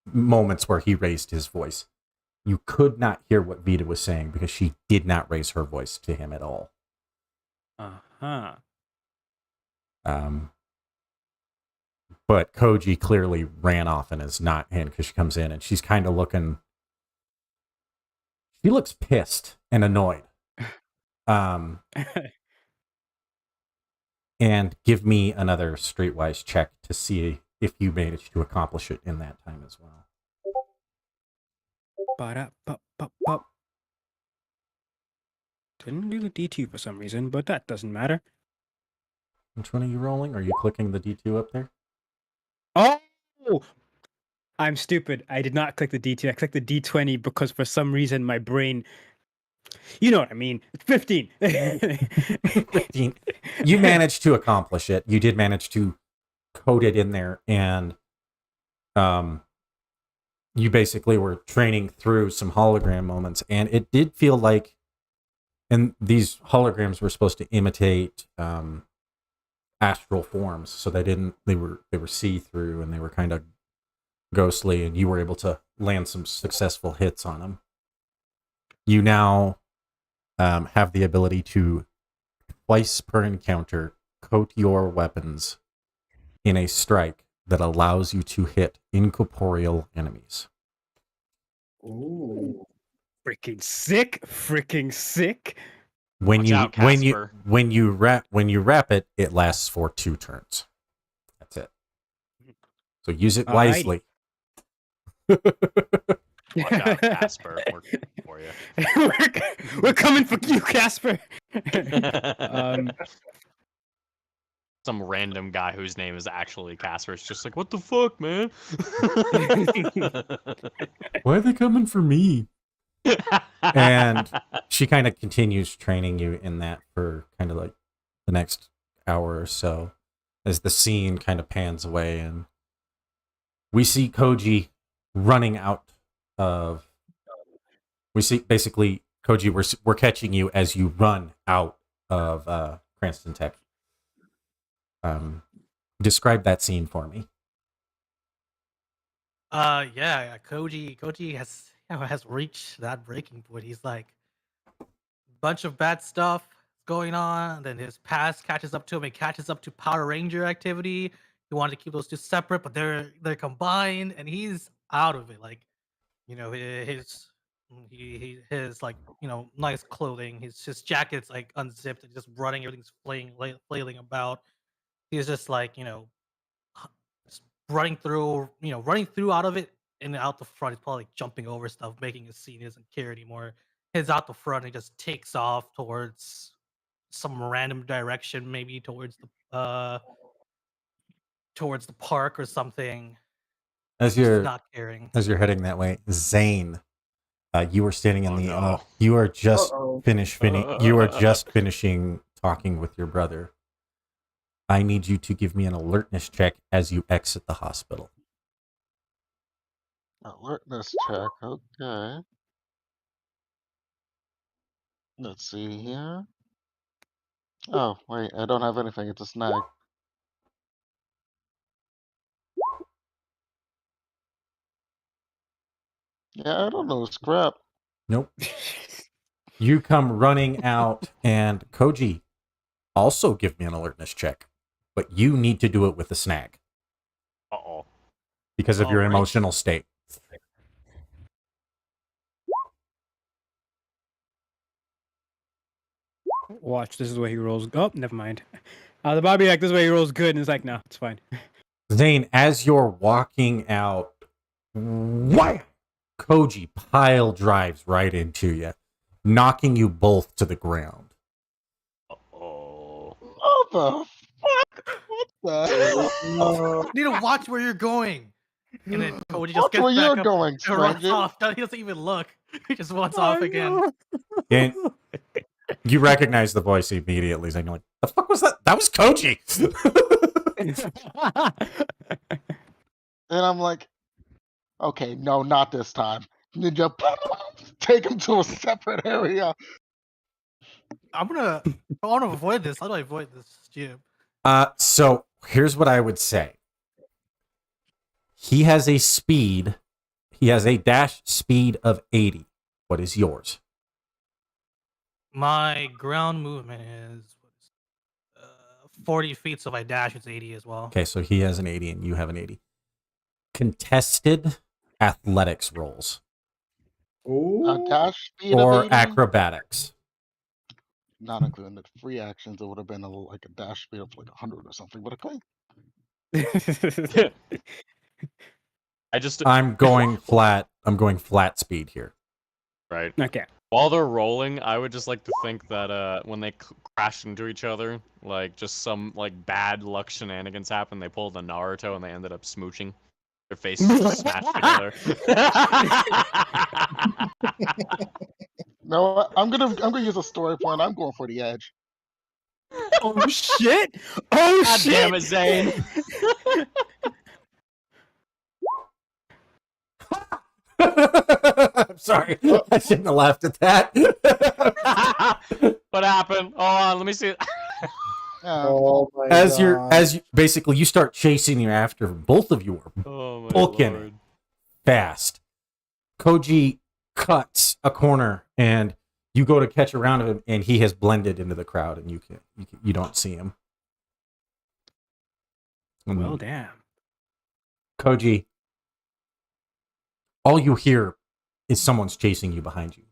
moments where he raised his voice. You could not hear what Vita was saying because she did not raise her voice to him at all. Uh-huh. But Koji clearly ran off and is not in because she comes in and she's kind of looking. She looks pissed and annoyed. And give me another streetwise check to see if you managed to accomplish it in that time as well. Ba-da-ba-ba-ba. Didn't do the D2 for some reason, but that doesn't matter. Which one are you rolling? Are you clicking the D2 up there? Oh! I'm stupid. I did not click the D2. I clicked the D20 because for some reason my brain... You know what I mean. It's 15. 15. You managed to accomplish it. You did manage to code it in there, and you basically were training through some hologram moments, and it did feel like, and these holograms were supposed to imitate astral forms, so they were see-through and they were kind of ghostly, and you were able to land some successful hits on them. You now have the ability to twice per encounter coat your weapons in a strike that allows you to hit incorporeal enemies. Ooh. Freaking sick. Freaking sick. When Watch out, when you wrap it, it lasts for 2 turns. That's it. So use it wisely. Watch out, Casper. We're coming for you. We're coming for you, Casper. Some random guy whose name is actually Casper. It's just like, what the fuck, man? Why are they coming for me? And she kind of continues training you in that for kind of like the next hour or so as the scene kind of pans away, and we see Koji running out of... We see basically, Koji, we're catching you as you run out of Cranston Tech. Describe that scene for me. Yeah, Koji has reached that breaking point. He's like, bunch of bad stuff going on. Then his past catches up to him. It catches up to Power Ranger activity. He wanted to keep those two separate, but they're combined, and he's out of it. Like, you know, his like, you know, nice clothing. His jacket's like unzipped and just running. Everything's flailing about. He's just like, you know, just running through out of it and out the front. He's probably like jumping over stuff, making a scene. He doesn't care anymore. He's out the front. And he just takes off towards some random direction, maybe towards the park or something. As Just you're not caring. heading that way, Zane, you were standing in no. you are just Uh-oh. you are just finishing talking with your brother. I need you to give me an alertness check as you exit the hospital. Alertness check, okay. Let's see here. Oh, wait, I don't have anything, it's a snag. Yeah, I don't know, scrap. Nope. You come running out, and Koji, also give me an alertness check, but you need to do it with a snag Uh-oh. because of your Alright. emotional state. Watch, this is where he rolls. Oh, never mind. The Bobby like, this is where he rolls good, and it's like, no, it's fine. Zane, as you're walking out, why? Koji pile drives right into you, knocking you both to the ground. Uh-oh. What the fuck? What the hell? You need to watch where you're going. And then Cody just Watch gets where back you're up going, and runs stranger. off. He doesn't even look. He just runs off again. And you recognize the voice immediately, and you're like, the fuck was that? That was Koji! And I'm like, okay, no, not this time. Ninja, take him to a separate area. I want to avoid this. How do I avoid this, Jim? So here's what I would say. He has a dash speed of 80. What is yours? My ground movement is 40 feet, so if I dash, it's 80 as well. Okay, so he has an 80 and you have an 80. Contested athletics rolls A dash speed or of 80? acrobatics. Not including the free actions, it would have been like a dash speed of like 100 or something, but okay. I just I'm going flat. I'm going flat speed here. right. Okay. While they're rolling, I would just like to think that when they crash into each other, like just some like bad luck shenanigans happen. They pulled a Naruto and they ended up smooching. Their faces just smashed together. No, I'm gonna use a story point. I'm going for the edge. Oh shit! Oh God shit! damn it, Zane! I'm sorry. I shouldn't have laughed at that. What happened? Hold on, let me see. Oh my as god. you basically you start chasing you after both of you are Oh my booking lord. it fast. Koji cuts a corner and you go to catch around him and he has blended into the crowd and you don't see him. Well, damn. Koji, all you hear is someone's chasing you behind you.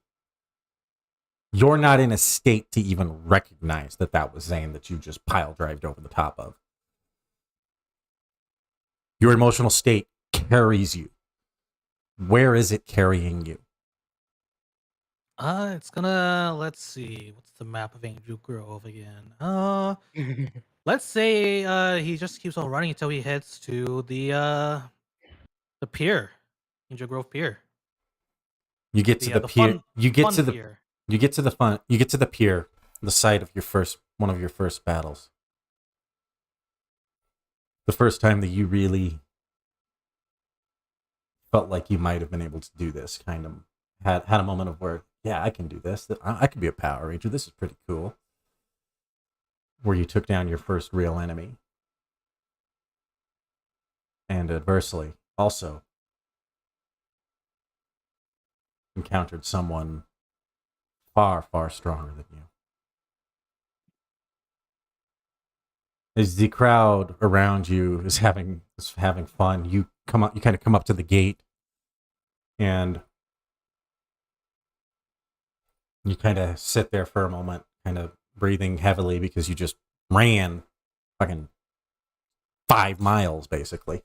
You're not in a state to even recognize that was Zane that you just pile drived over the top of. Your emotional state carries you. Where is it carrying you? It's gonna, let's see, what's the map of Angel Grove again? Let's say he just keeps on running until he heads to the pier, Angel Grove Pier. You get to the pier. You get to the pier, the site of one of your first battles. The first time that you really felt like you might have been able to do this, kind of had a moment of where, yeah, I can do this. I can be a Power Ranger. This is pretty cool. Where you took down your first real enemy. And adversely, also encountered someone far, far stronger than you. As the crowd around you is having fun, you kind of come up to the gate, and you kind of sit there for a moment, kind of breathing heavily because you just ran fucking 5 miles basically.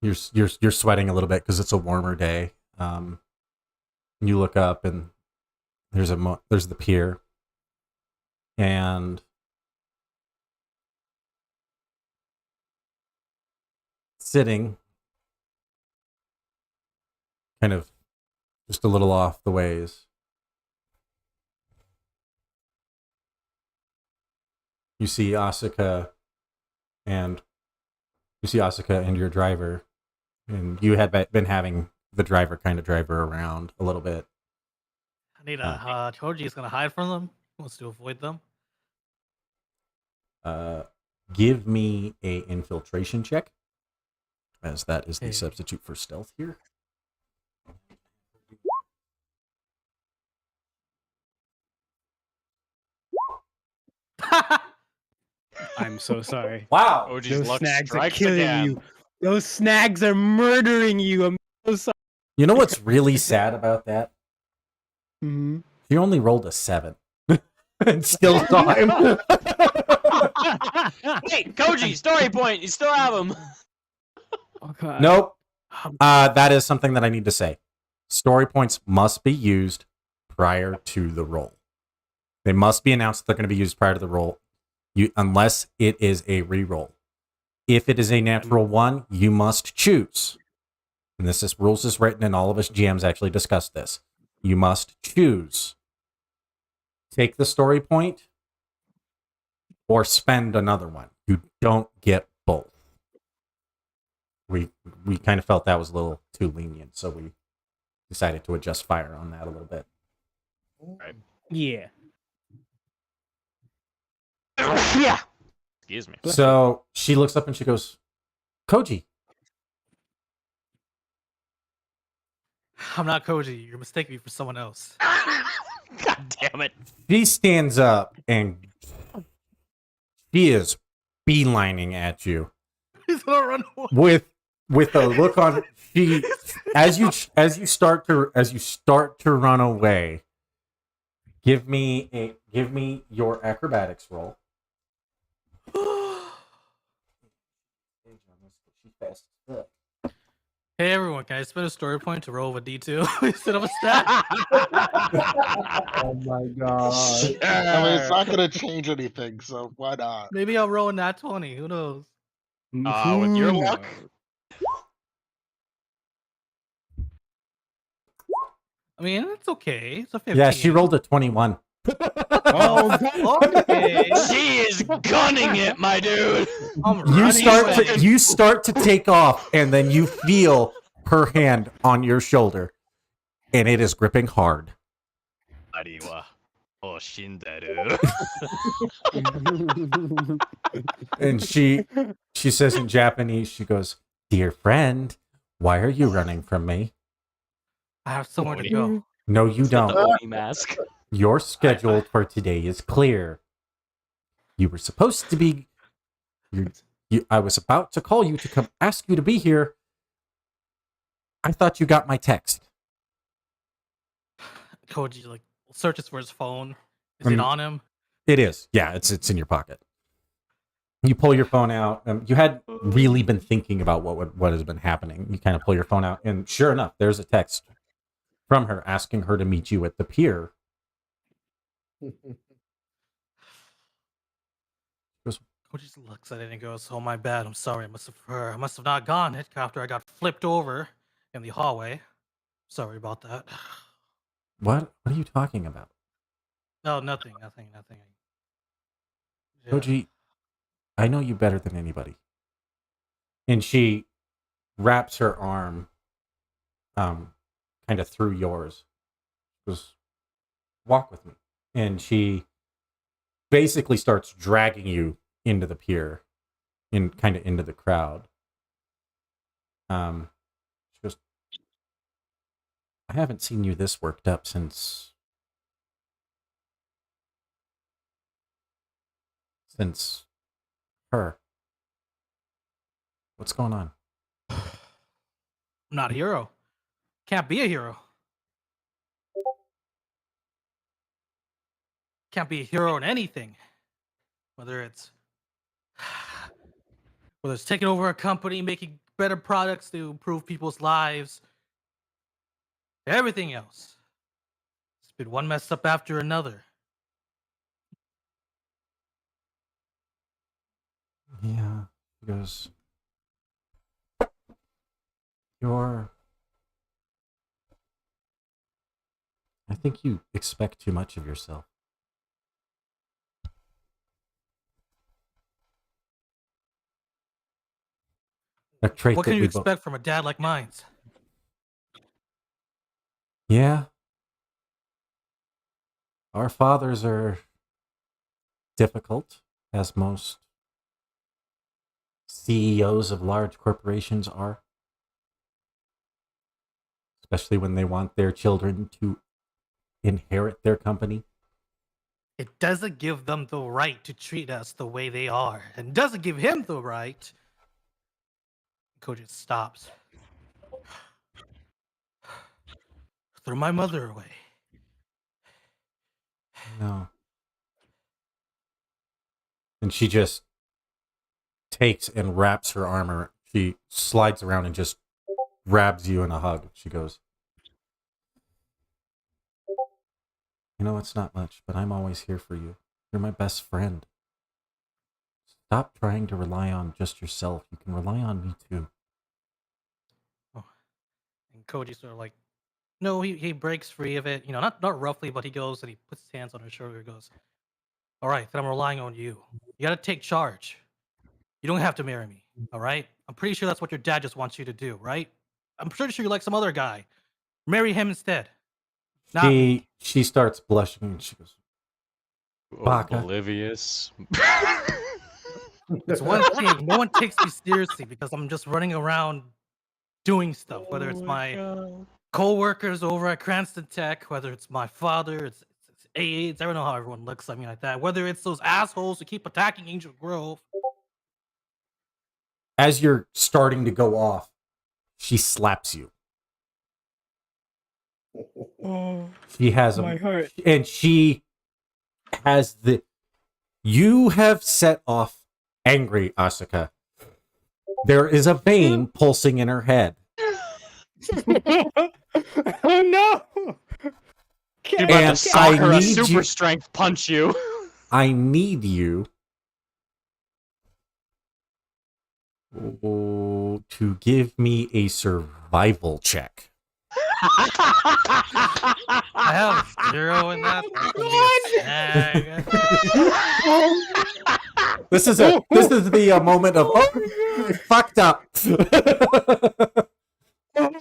You're sweating a little bit because it's a warmer day. You look up and there's the pier, and sitting kind of just a little off the ways. You see Asuka and your driver, and you had been having the driver kind of drive her around a little bit. I need Choji is gonna hide from them. He wants to avoid them. Give me a infiltration check, as that is the Okay. substitute for stealth here. I'm so sorry. Wow. Oji's Those luck snags are strikes killing again. you. Those snags are murdering you. I'm so sorry. You know what's really sad about that? Mhm. He only rolled a 7 and still saw him. Wait, Koji, story point. You still have him. Oh, God. Nope. That is something that I need to say. Story points must be used prior to the roll. They must be announced that they're going to be used prior to the roll, unless it is a reroll. If it is a natural 1, you must choose. And rules is written, and all of us GMs actually discussed this. You must choose. Take the story point or spend another one. You don't get both. We kind of felt that was a little too lenient, so we decided to adjust fire on that a little bit. Yeah. Yeah. Excuse me. So she looks up and she goes, Koji. I'm not Koji. You're mistaking me for someone else. God damn it. She stands up and she is beelining at you He's gonna run away. with a look on she as you start to run away. Give me your acrobatics roll. Hey everyone, can I spend a story point to roll with D2 instead of a stat? Oh my god. I mean, it's not gonna change anything, so why not? Maybe I'll roll a nat 20. Who knows? With your luck. I mean, it's okay. It's a 15. Yeah, she rolled a 21. Oh, okay. She is gunning it, my dude. I'm You running start to take off, and then you feel her hand on your shoulder, and it is gripping hard. And she says in Japanese, she goes, "Dear friend, why are you running from me?" I have somewhere to go. No, you The don't. Oni mask. Your schedule for today is clear. You were supposed to be. I was about to call you to come ask you to be here. I thought you got my text. Koji like searches for his phone. Is it on him? It is. Yeah, it's in your pocket. You pull your phone out. You had really been thinking about what has been happening. You kind of pull your phone out, and sure enough, there's a text from her asking her to meet you at the pier. Koji just looks at it and goes, "Oh my bad. I'm sorry. I must have not gone it after I got flipped over in the hallway. Sorry about that." What are you talking about? No, nothing. Yeah. Koji, I know you better than anybody. And she wraps her arm kind of through yours. She goes, walk with me. And she basically starts dragging you into the pier, kind of into the crowd. She goes, I haven't seen you this worked up since her. What's going on? I'm not a hero. Can't be a hero. Can't be a hero in anything. Whether it's taking over a company, making better products to improve people's lives, everything else. It's been one mess up after another. Yeah. He goes, I think you expect too much of yourself. A trait What that can you we expect from a dad like mine? Yeah. Our fathers are difficult, as most CEOs of large corporations are. Especially when they want their children to inherit their company. It doesn't give them the right to treat us the way they are, and doesn't give him the right. Koji stops. Threw my mother away. No. And she just takes and wraps her armor. She slides around and just grabs you in a hug. She goes, you know, it's not much, but I'm always here for you. You're my best friend. Stop trying to rely on just yourself. You can rely on me too. Oh. And Koji sort of like, no, he breaks free of it. You know, not roughly, but he goes and he puts his hands on her shoulder and goes, all right, then I'm relying on you. You got to take charge. You don't have to marry me, all right? I'm pretty sure that's what your dad just wants you to do, right? I'm pretty sure you're like some other guy. Marry him instead. Not me. She starts blushing and she goes, Baka. Oblivious. It's one thing. No one takes me seriously because I'm just running around doing stuff. Whether it's my co-workers over at Cranston Tech, whether it's my father, it's AIDS. I don't know how everyone looks at me like that. Whether it's those assholes who keep attacking Angel Grove. As you're starting to go off, she slaps you. Oh, She has my heart. and she has the. You have set off angry Asuka. There is a vein pulsing in her head. Oh no! You're about to And sock I her a need super you- strength punch you. I need you to give me a survival check. I have 0 in that. That's gonna be a snag. This is the moment of fucked up.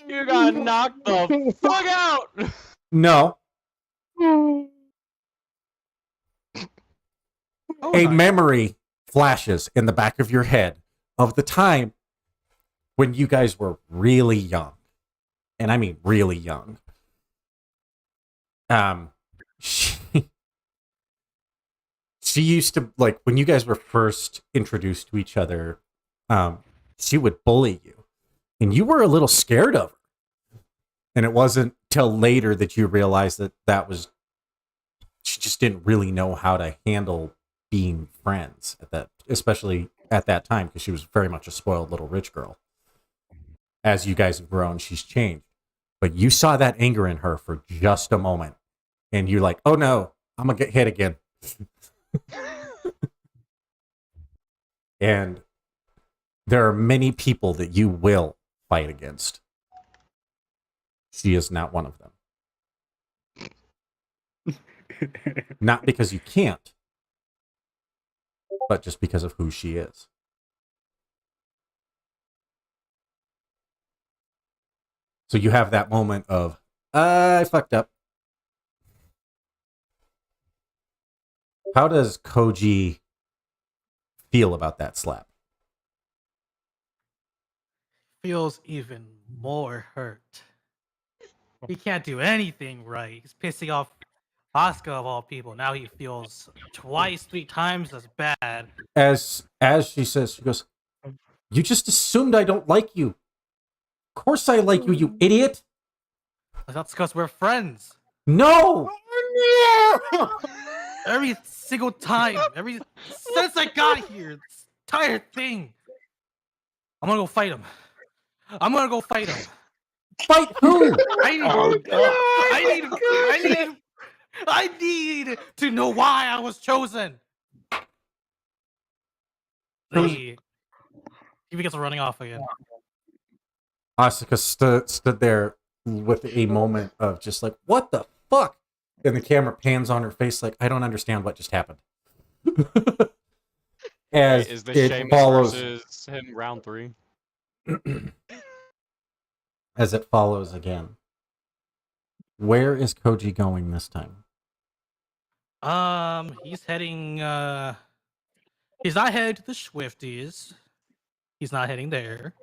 You got knocked the fuck out. No, Oh, a nice. memory flashes in the back of your head of the time when you guys were really young, and I mean really young. She used to, like, when you guys were first introduced to each other, she would bully you, and you were a little scared of her. And it wasn't till later that you realized that was, she just didn't really know how to handle being friends especially at that time, because she was very much a spoiled little rich girl. As you guys have grown, she's changed. But you saw that anger in her for just a moment, and you're like, oh no, I'm gonna get hit again. And there are many people that you will fight against. She is not one of them. Not because you can't, but just because of who she is. So you have that moment of, I fucked up. How does Koji feel about that slap? Feels even more hurt. He can't do anything right. He's pissing off Asuka of all people. Now he feels twice, 3 times as bad. As she says, she goes, you just assumed I don't like you. Of course I like you, you idiot. That's because we're friends. No! Every single time, since I got here, this entire thing. I'm gonna go fight him. Fight who? I need to know why I was chosen. He gets running off again. Asuka stood there with a moment of just like, what the fuck? And the camera pans on her face like, I don't understand what just happened. As Is the it Sheamus follows, versus him round 3? as it follows again. Where is Koji going this time? He's heading. He's not headed to the Swifties. He's not heading there.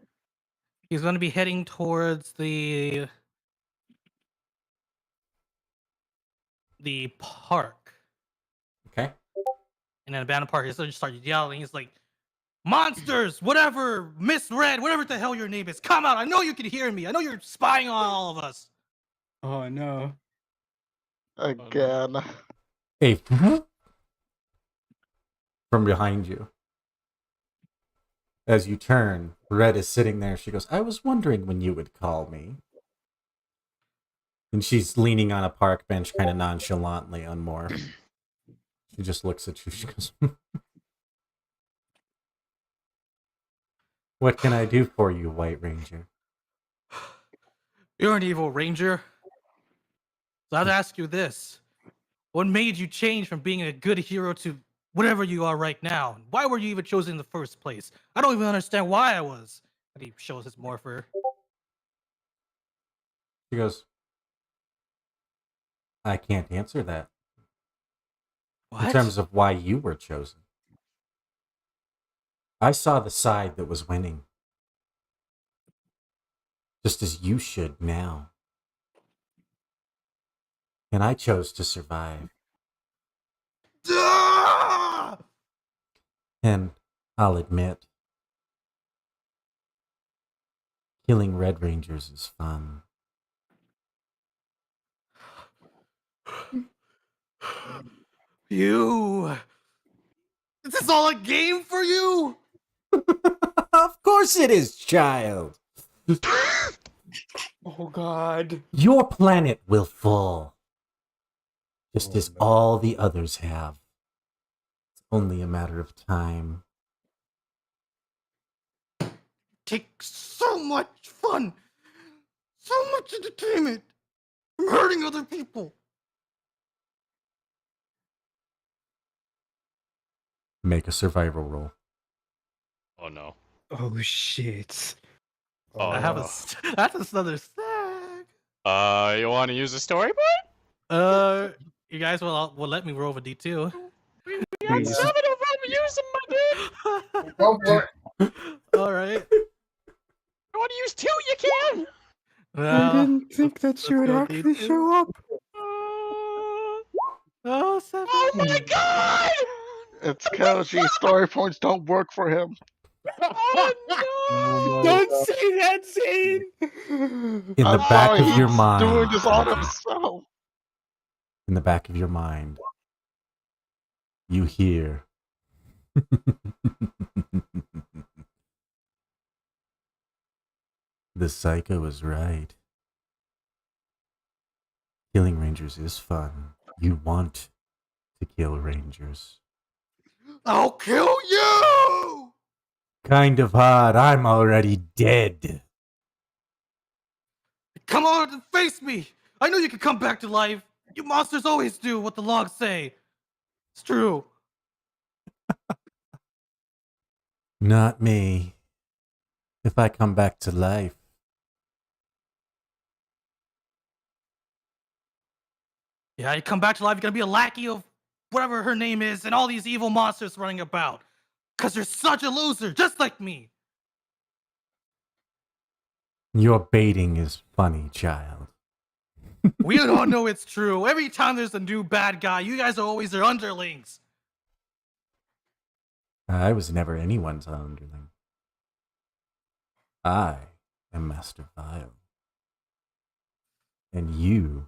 He's going to be heading towards the park. Okay. In an abandoned park, he's going to start yelling. He's like, "Monsters, whatever, Miss Red, whatever the hell your name is, come out! I know you can hear me. I know you're spying on all of us." Oh no. Again. Hey, from behind you. As you turn, Red is sitting there. She goes, I was wondering when you would call me. And she's leaning on a park bench kind of nonchalantly on Moore. She just looks at you. She goes, what can I do for you, White Ranger? You're an evil ranger. So I have to ask you this. What made you change from being a good hero to whatever you are right now? Why were you even chosen in the first place? I don't even understand why I was. And he shows his morpher. She goes, I can't answer that What? in terms of why you were chosen. I saw the side that was winning. Just as you should now. And I chose to survive. Ah! And I'll admit, killing Red Rangers is fun. You. Is this all a game for you? Of course it is, child. Oh God. Your planet will fall. Just Oh, as no. all the others have. It's only a matter of time. Take so much fun, so much entertainment from hurting other people. Make a survival roll. Oh no. Oh shit. Oh, I have no. that's another stack. You want to use a storyboard? You guys will let me roll a d2. We got Please. 7 of them. Use them, my dude. Go for it. All right. You want to use 2? You can. I Well, didn't think that let's you would go actually D2. show up. Oh, 7. Oh my god! It's Koji. Story points don't work for him. Oh no! Don't say that, Zane. In the I'm back sorry, of your he's mind. doing this on himself. In the back of your mind. You hear. The psycho was right. Killing Rangers is fun. You want to kill Rangers. I'll kill you! Kind of hard. I'm already dead. Come on and face me! I know you can come back to life. You monsters always do what the logs say. It's true. Not me. If I come back to life. Yeah, you come back to life, you're gonna be a lackey of whatever her name is and all these evil monsters running about. Cause you're such a loser, just like me. Your baiting is funny, child. We all know it's true. Every time there's a new bad guy, you guys are always their underlings. I was never anyone's underling. I am Master Vile. And you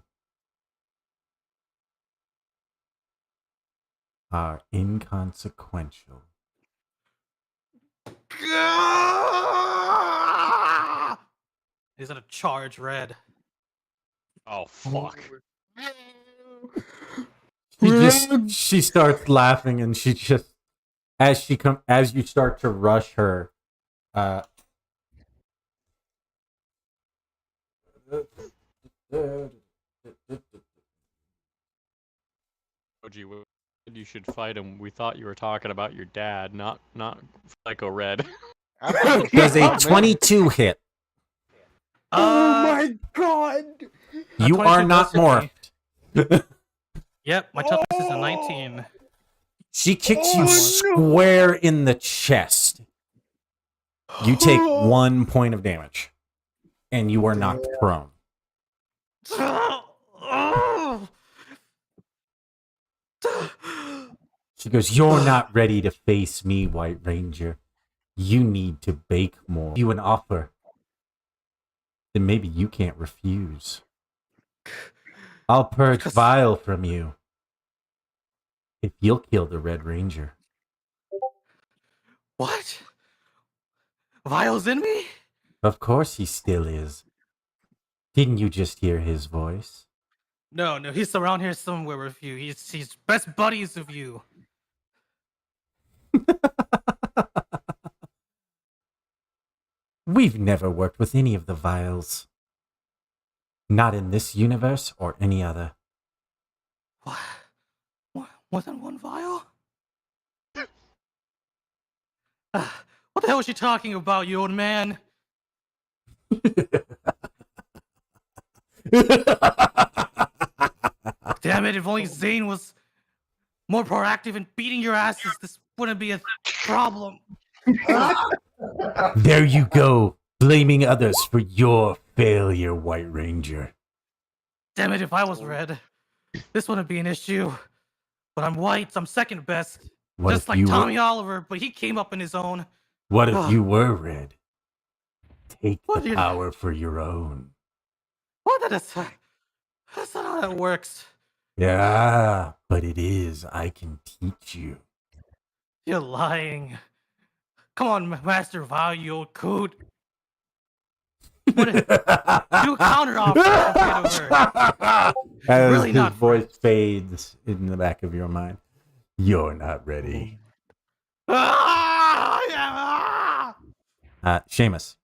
are inconsequential. He's gonna charge red. Oh fuck! She starts laughing, and she just as you start to rush her, Koji, you should fight him. We thought you were talking about your dad, not Psycho Red. does a 22 hit. Oh my God. You 22 are not does hit me. morphed. Yep, my toughness is a 19. She kicks Oh, you no. square in the chest. You take 1 point of damage, and you are knocked prone. She goes, "You're not ready to face me, White Ranger. You need to bake more. You an offer, then maybe you can't refuse. I'll purge Vile from you if you'll kill the Red Ranger." What? Vile's in me? Of course he still is. Didn't you just hear his voice? No, he's around here somewhere with you. He's best buddies of you. We've never worked with any of the Viles. Not in this universe or any other. What? More than one Vile? What the hell is she talking about, you old man? it, if only Zane was more proactive in beating your asses, this wouldn't be a problem. There you go, blaming others for your failure, White Ranger. Damn it, if I was red, this wouldn't be an issue. But I'm white, so I'm second best. What Just if like you Tommy Oliver, but he came up in his own. What if you were red? Take What the you- power for your own. What? That's not how that works. Yeah, but it is. I can teach you. You're lying. Come on, Master Val, you old coot. What if you counter offer her? As Really his not voice friends. fades in the back of your mind. You're not ready. Seamus.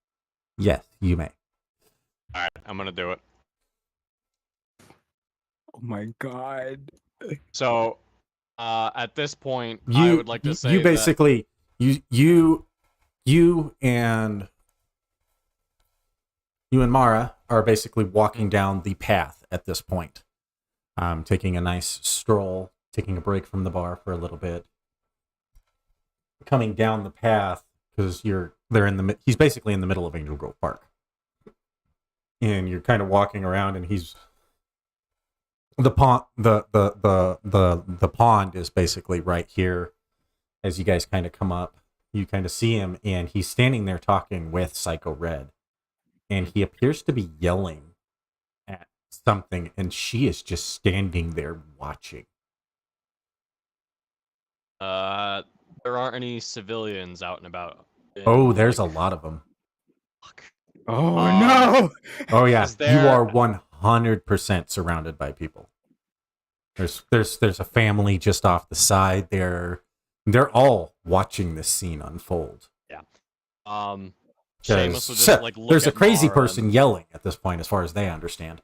Yes, you may. All right, I'm gonna do it. Oh my god. So, at this point, You I would like to say you that- basically you and Mara are basically walking down the path at this point. Taking a nice stroll, taking a break from the bar for a little bit. Coming down the path because he's basically in the middle of Angel Grove Park. And you're kind of walking around and he's the pond the pond is basically right here as you guys kind of come up. You kind of see him and he's standing there talking with Psycho Red. And he appears to be yelling at something and she is just standing there watching. there aren't any civilians out and about. Oh, there's a lot of them. Fuck. Oh Um, no! Oh yeah, Is you there- are 100% surrounded by people. There's a family just off the side. They're all watching this scene unfold. Seamus will just like look There's a at crazy Mara person yelling at this point, as far as they understand.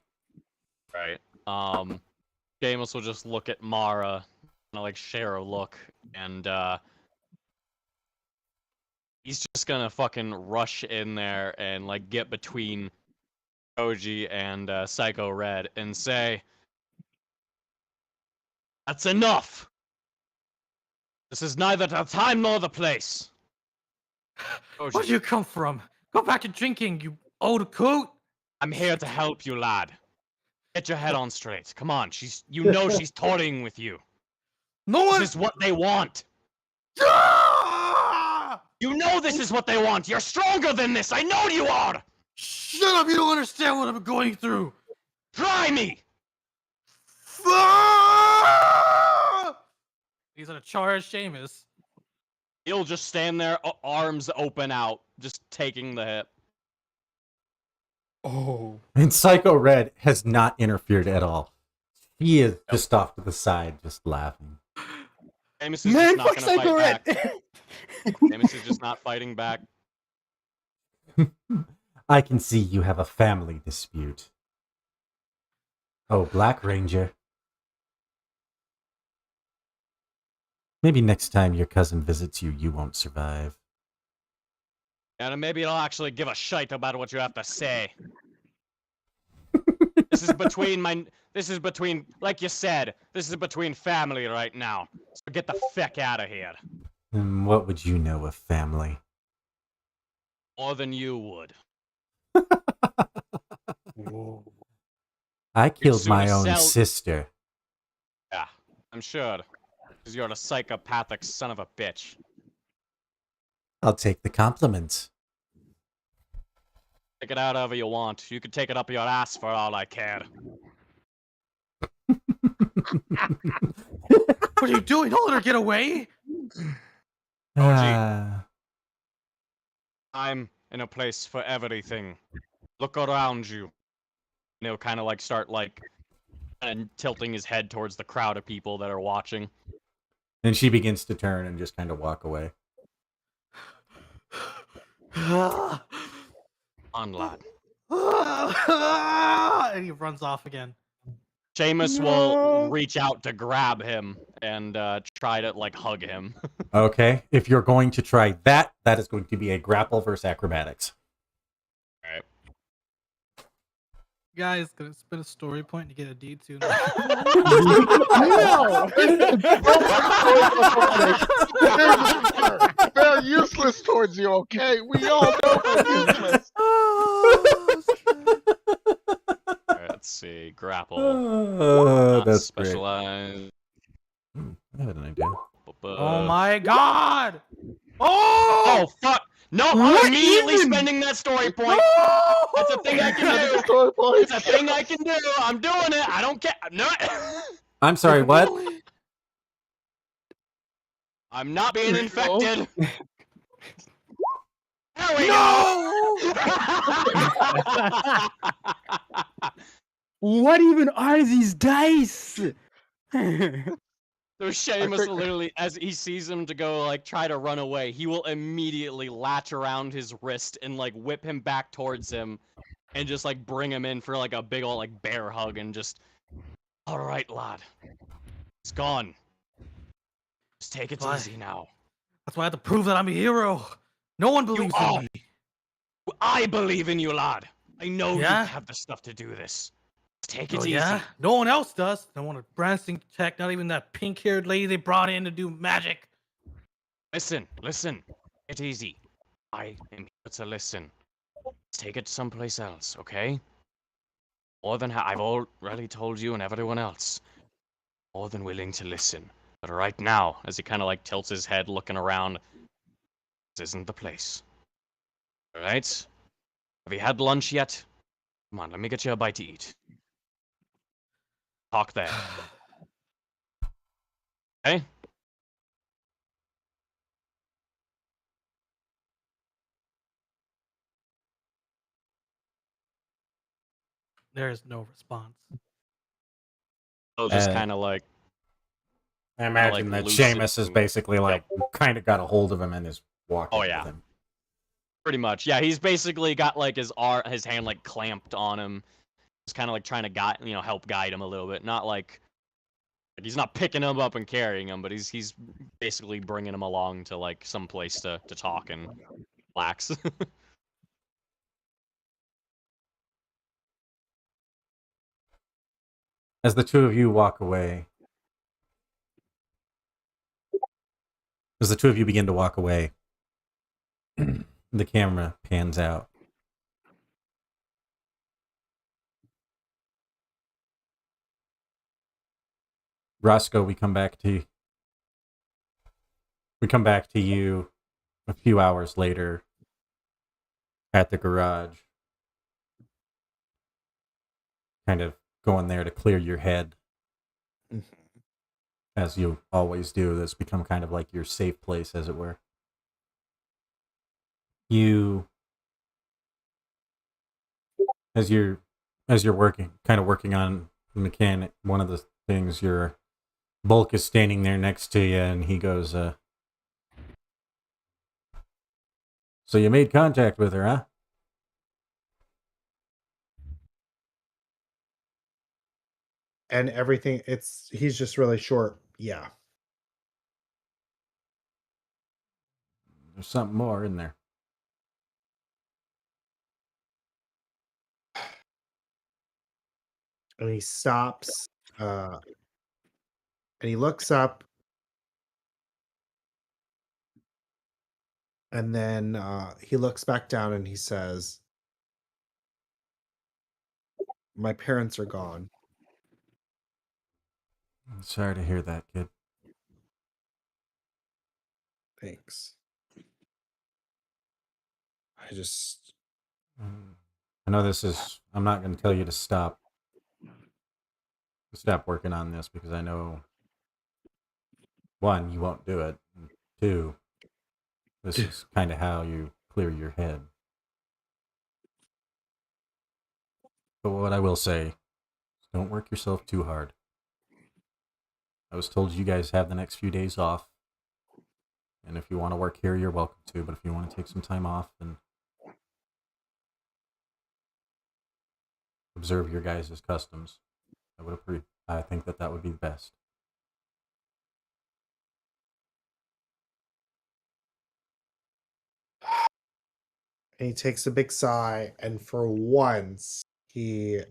Right. Seamus will just look at Mara, and like share a look, and he's just gonna fucking rush in there and like get between Koji and Psycho Red and say, "That's enough. This is neither the time nor the place." Koji, Where'd you come from? Go back to drinking, you old coot. I'm here to help you, lad. Get your head on straight. Come on, you know she's toying with you. No one. This is what they want. Ah! You know this is what they want. You're stronger than this. I know you are. Shut up! You don't understand what I'm going through. Try me. Ah! He's gonna charge Seamus. He'll just stand there, arms open out, just taking the hit. Oh. And Psycho Red has not interfered at all. He is just off to the side, just laughing. Seamus is Man, just not fuck gonna Psycho fight Red! back. Seamus is just not fighting back. I can see you have a family dispute. Oh, Black Ranger. Maybe next time your cousin visits you, you won't survive. And maybe he'll actually give a shite about what you have to say. This is between, like you said, this is between family right now. So get the feck out of here. And what would you know of family? More than you would. I killed sooner my own sell- sister. Yeah, I'm sure. Because you're a psychopathic son of a bitch. I'll take the compliments. Take it out however you want. You can take it up your ass for all I care. What are you doing? Don't let her get away. Ah, I'm in a place for everything. Look around you. And he'll kind of like start like and tilting his head towards the crowd of people that are watching. and she begins to turn and just kind of walk away. On lad. And he runs off again. Seamus will reach out to grab him and try to like hug him. Okay, if you're going to try that, that is going to be a grapple versus acrobatics. Alright. Guys, gonna spend a story point to get a D2. They're useless towards you, okay? We all know they're useless. Alright, let's see. Grapple. Oh, Not that's great. specialized. I had an idea. Oh my god! Oh! Oh fuck! No, I'm What immediately even? spending that story point. No! That's a thing I can do. Story point. It's a thing I can do. I'm doing it. I don't care. No. I'm sorry, what? I'm not being Here you go. infected. There we go. What even are these dice? So Seamus think- literally, as he sees him to go like try to run away, he will immediately latch around his wrist and like whip him back towards him, and just like bring him in for like a big old like bear hug and just, all right, lad, it's gone. Just take it Why? easy now. That's why I have to prove that I'm a hero. No one believes are. in me. I believe in you, lad. I know Yeah? you have the stuff to do this. Just take it Oh easy. yeah? No one else does. No one at Branston Tech, not even that pink-haired lady they brought in to do magic. Listen. It's easy. I am here to listen. Let's take it someplace else, okay? More than I've already told you and everyone else. More than willing to listen. But right now, as he kind of like tilts his head looking around, this isn't the place. Alright? Have you had lunch yet? Come on, let me get you a bite to eat. Talk there. Okay? There is no response. So just Uh, kind of like, I imagine like that Seamus is loosen- basically like kind of got a hold of him and is walking Oh, yeah. with him. pretty much. Yeah, he's basically got like his hand like clamped on him. Just kind of like trying to help guide him a little bit. Not like he's not picking him up and carrying him, but he's basically bringing him along to like some place to talk and relax. As the two of you walk away, as the two of you begin to walk away, the camera pans out. Roscoe, we come back to you a few hours later at the garage, kind of going there to clear your head, as you always do. This become kind of like your safe place, as it were. You, as you're working on the mechanic, one of the things, your Bulk is standing there next to you, and he goes, "So you made contact with her, huh?" And everything, he's just really short. Yeah. There's something more in there. And he stops, and he looks up, and then he looks back down and he says, "My parents are gone." I'm sorry to hear that, kid. Thanks. I know this is. I'm not going to tell you to stop working on this, because I know, one, you won't do it, and two, this is kind of how you clear your head. But what I will say is, don't work yourself too hard. I was told you guys have the next few days off, and if you want to work here, you're welcome to. But if you want to take some time off and observe your guys' customs, I think that would be best. And he takes a big sigh, and for once, he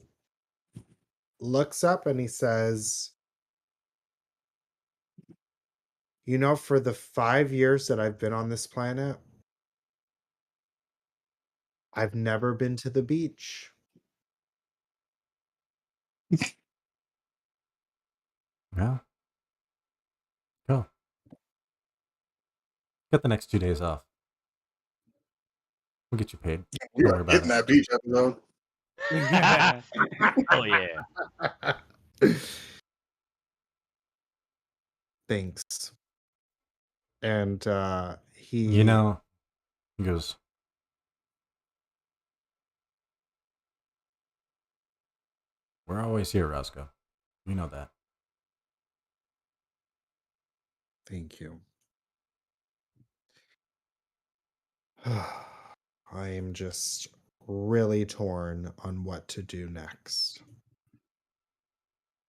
looks up and he says, "You know, for the 5 years that I've been on this planet, I've never been to the beach." Yeah. Go. Get the next 2 days off. We'll get you paid. We Don't are worry about hitting it. that beach episode. Oh yeah. Thanks. And he You know, he goes, we're always here, Roscoe. You know that. Thank you. I am just really torn on what to do next.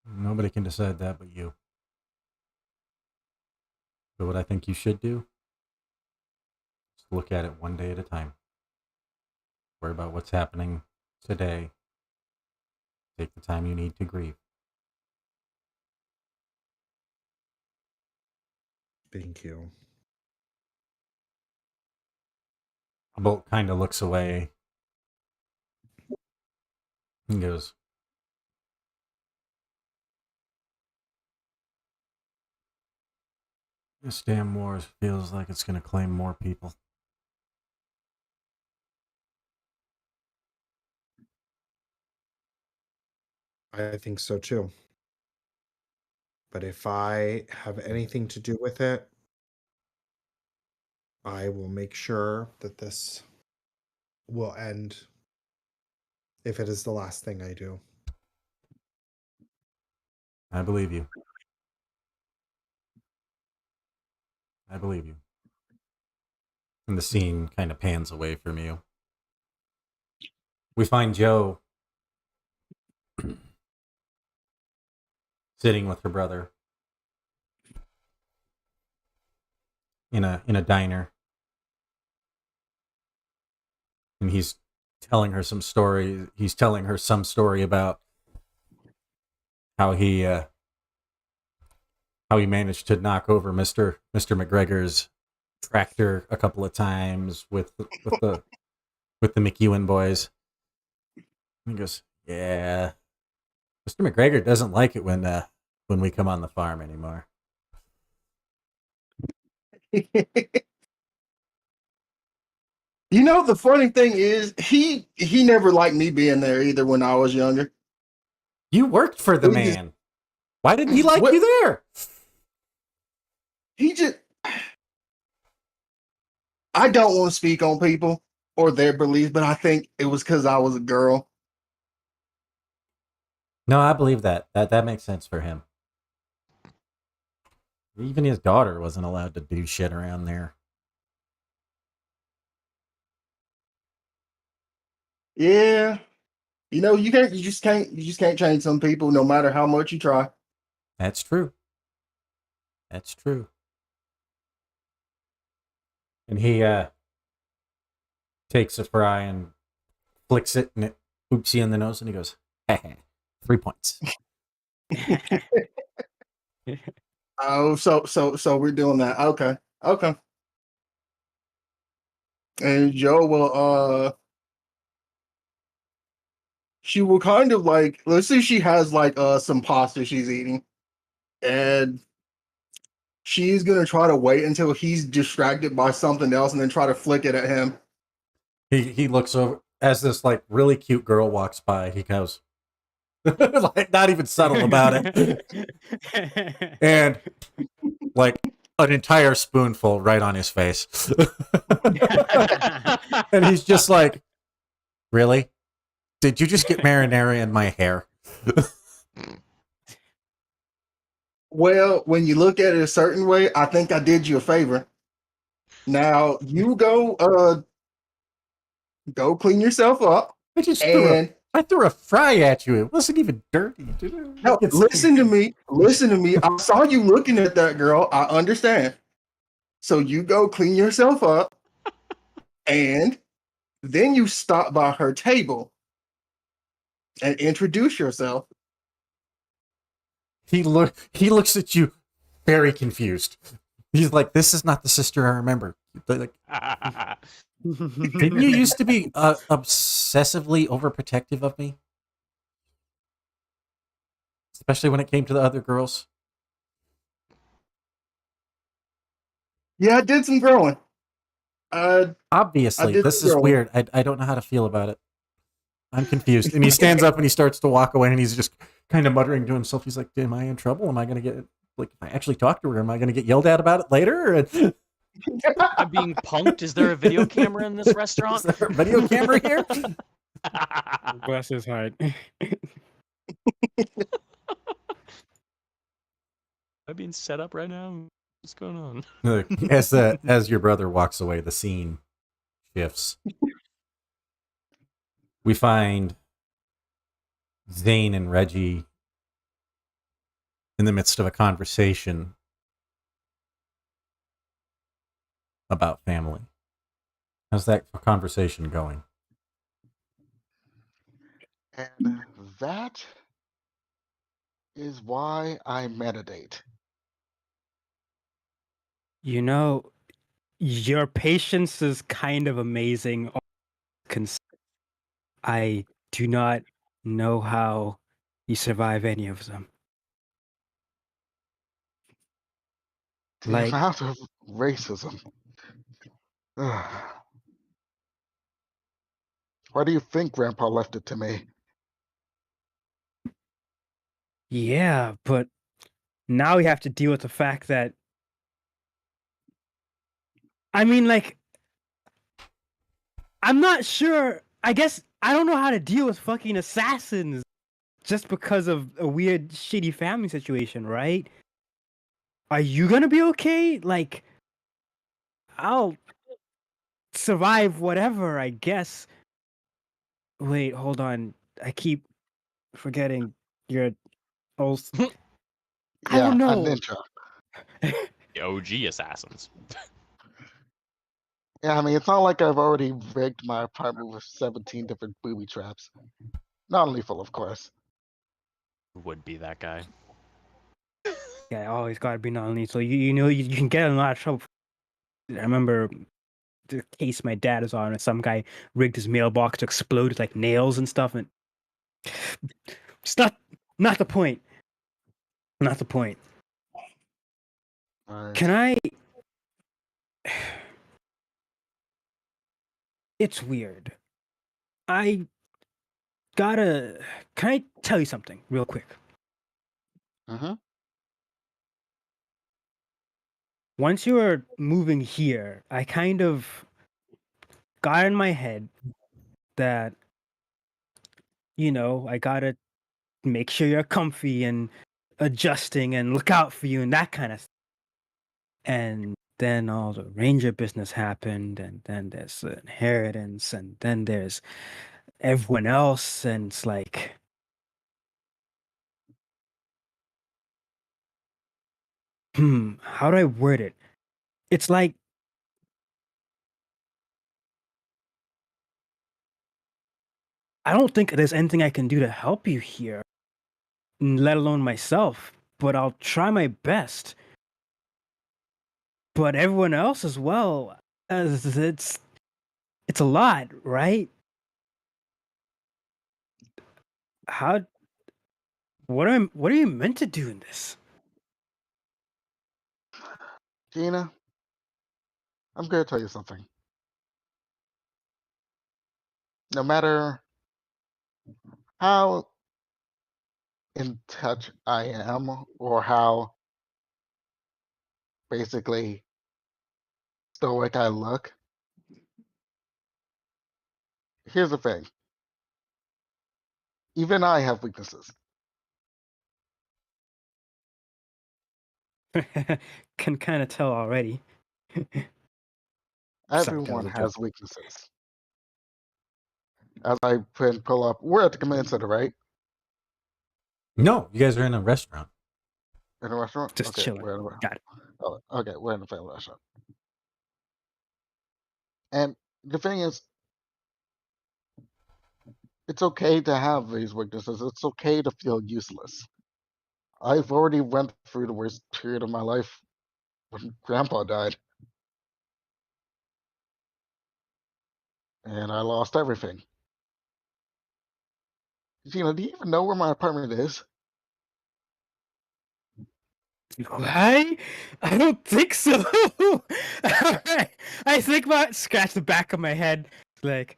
Nobody can decide that but you. But what I think you should do is look at it one day at a time. Worry about what's happening today. Take the time you need to grieve. Thank you. Bolt kind of looks away and goes, this damn war feels like it's going to claim more people. I think so too. But if I have anything to do with it, I will make sure that this will end if it is the last thing I do. I believe you. I believe you. And the scene kind of pans away from you. We find Joe sitting with her brother in a diner. And he's telling her some story. He's telling her some story about how he managed to knock over Mr. McGregor's tractor a couple of times with the McEwen boys. And he goes, "Yeah, Mr. McGregor doesn't like it when we come on the farm anymore." You know, the funny thing is, he never liked me being there either when I was younger. You worked for the He just- man. Why didn't he like What- you there? He just I don't want to speak on people or their beliefs, but I think it was because I was a girl. No, I believe that. That makes sense for him. Even his daughter wasn't allowed to do shit around there. Yeah. You know, you just can't change some people no matter how much you try. That's true. That's true. And he takes a fry and flicks it, and it oops you in the nose, and he goes, 3 points. Oh, so we're doing that. Okay. Okay. And Joe will she will kind of like, let's say she has like some pasta she's eating, and she's gonna try to wait until he's distracted by something else and then try to flick it at him. He looks over as this like really cute girl walks by. He goes, like not even subtle about it, and like an entire spoonful right on his face. And he's just like, really? Did you just get marinara in my hair? Well, when you look at it a certain way, I think I did you a favor. Now you go clean yourself up. I just And I threw a fry at you. It wasn't even dirty. no, listen to me. Listen to me. I saw you looking at that girl. I understand. So you go clean yourself up, and then you stop by her table and introduce yourself. He looks at you very confused. He's like, "This is not the sister I remember." They're like, didn't you used to be obsessively overprotective of me? Especially when it came to the other girls. Yeah, I did some growing. I Obviously, did this some is growing. weird. I don't know how to feel about it. I'm confused. And he stands up and he starts to walk away and he's just kind of muttering to himself. He's like, am I in trouble? Am I going to get, like, if I actually talk to her, am I going to get yelled at about it later? I'm being punked. Is there a video camera in this Is restaurant? there a video camera here? Bless his heart. I'm being set up right now. What's going on? As your brother walks away, the scene shifts. We find Zane and Reggie in the midst of a conversation about family. How's that conversation going? And that is why I meditate. You know, your patience is kind of amazing. I do not know how you survive any of them. The Like, amount of racism. Ugh. Why do you think Grandpa left it to me? yeah, but now we have to deal with the fact that, I mean, like, I'm not sure. I guess I don't know how to deal with fucking assassins just because of a weird, shitty family situation, right? Are you gonna be okay? Like, I'll survive whatever, I guess. Wait, hold on. I keep forgetting your old. I Yeah, don't a know. ninja. The OG assassins. Yeah, I mean, it's not like I've already rigged my apartment with 17 different booby traps. Non-lethal, of course. Who would be that guy? Yeah, always gotta be non-lethal. You know you can get in a lot of trouble. I remember the case my dad was on, and some guy rigged his mailbox to explode with like nails and stuff, and it's not the point. Not the point. Right. Can I? It's weird. I gotta. Can I tell you something real quick? Mm-hmm. Once you were moving here, I kind of got in my head that, I gotta make sure you're comfy and adjusting and look out for you and that kind of. And then all the ranger business happened, and then there's the inheritance, and then there's everyone else, and it's like, how do I word it? It's like I don't think there's anything I can do to help you here, let alone myself, but I'll try my best. But everyone else as well, as it's a lot, right? How what are you meant to do in this? Gina, I'm going to tell you something. No matter how in touch I am or how basically stoic I look, here's the thing. Even I have weaknesses. Can kind of tell already. Everyone Sarcasm. has weaknesses. As I pull up, we're at the command center, right? No, you guys are in a restaurant. In a restaurant? Just Okay, chilling. we're in a Got it. oh, okay, we're in a family restaurant. And the thing is, it's okay to have these weaknesses. It's okay to feel useless. I've already went through the worst period of my life when Grandpa died. And I lost everything. Gina, do you even know where my apartment is? Why? I don't think so. I think about scratch the back of my head, like,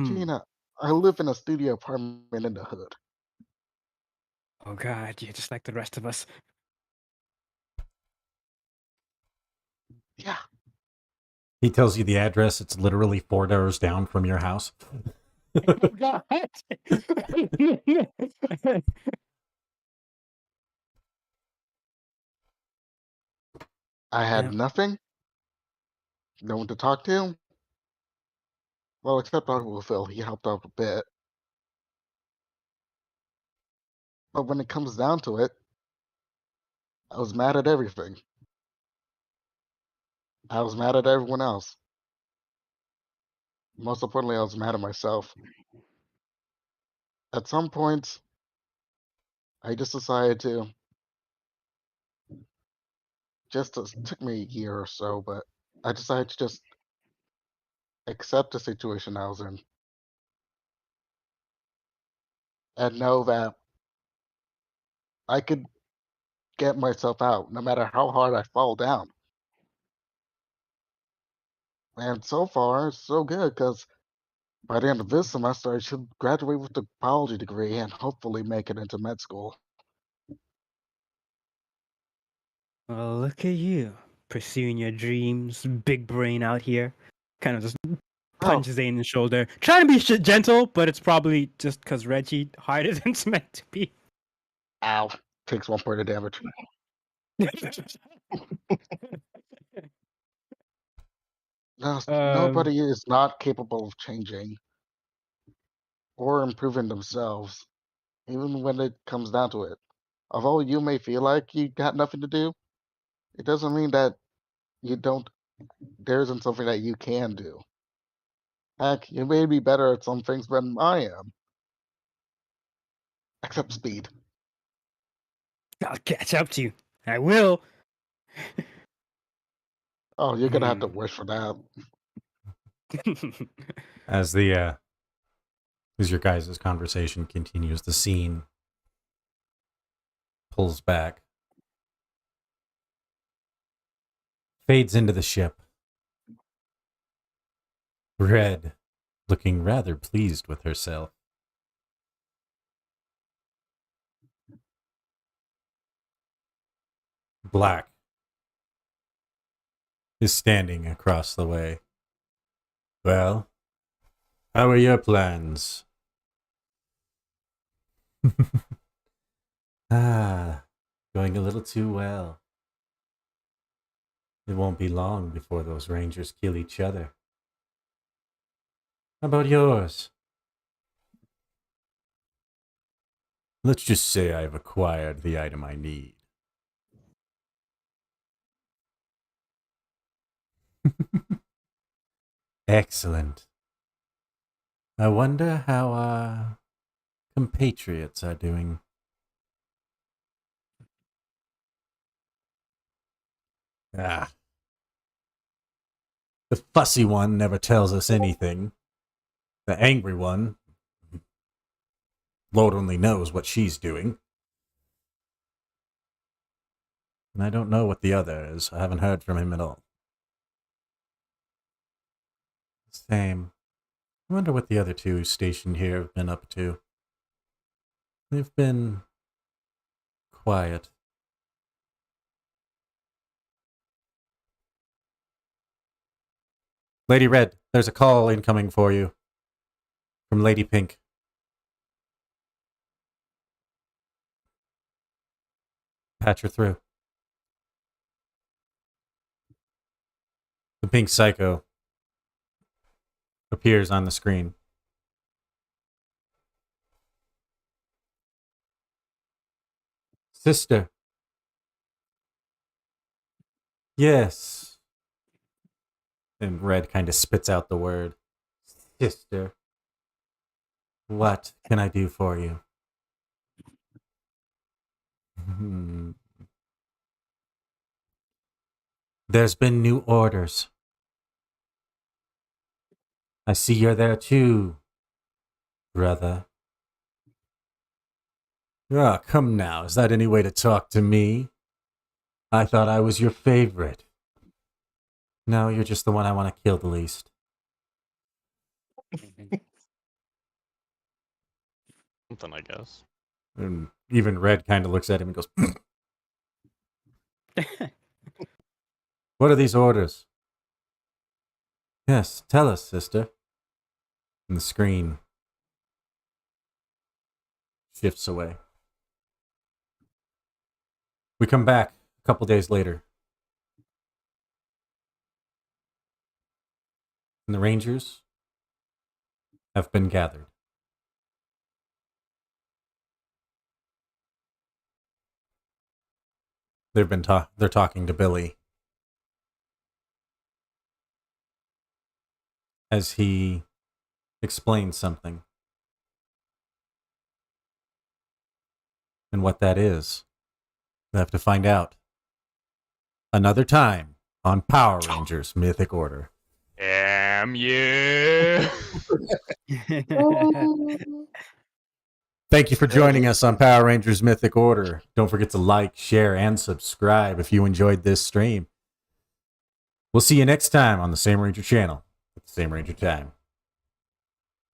Gina, I live in a studio apartment in the hood. oh god, you're just like the rest of us. Yeah. He tells you the address. It's literally 4 doors down from your house. Oh god. I had Yeah. nothing, no one to talk to. Well, except Uncle Phil, he helped out a bit. But when it comes down to it, I was mad at everything. I was mad at everyone else. Most importantly, I was mad at myself. At some point, I just decided to. It took me a year or so, but I decided to just accept the situation I was in and know that I could get myself out no matter how hard I fall down. And so far, so good, because by the end of this semester, I should graduate with a biology degree and hopefully make it into med school. Well, look at you, pursuing your dreams, big brain out here. Kind of just Oh, punches Zane in the shoulder. Trying to be gentle, but it's probably just because Reggie harder than it's meant to be. ow. Takes 1 point of damage. No, um, nobody is not capable of changing or improving themselves, even when it comes down to it. Although you may feel like you got nothing to do, it doesn't mean that you don't. There isn't something that you can do. Heck, you may be better at some things than I am, except speed. I'll catch up to you. I will. Oh, you're gonna have to wish for that. As your guys' conversation continues, the scene pulls back, fades into the ship. Red, looking rather pleased with herself. Black is standing across the way. Well, how are your plans? Going a little too well. It won't be long before those rangers kill each other. How about yours? Let's just say I've acquired the item I need. Excellent. I wonder how our compatriots are doing. Ah. The fussy one never tells us anything. The angry one, Lord only knows what she's doing. And I don't know what the other is. I haven't heard from him at all. Same. I wonder what the other two stationed here have been up to. They've been quiet. Lady Red, there's a call incoming for you. From Lady Pink. Patch her through. The pink psycho appears on the screen. Sister. Yes. And Red kind of spits out the word. Sister. What can I do for you? There's been new orders. I see you're there too, brother. Ah, come now. Is that any way to talk to me? I thought I was your favorite. No, you're just the one I want to kill the least. Something, I guess. And even Red kind of looks at him and goes, What are these orders? Yes, tell us, sister. And the screen shifts away. We come back a couple days later. And the Rangers have been gathered. They're talking to Billy as he explains something. And what that is, we'll have to find out another time on Power Rangers Mythic Order. You. Thank you for joining us on Power Rangers Mythic Order. Don't forget to like, share, and subscribe if you enjoyed this stream. We'll see you next time on the same Ranger channel at the same Ranger time.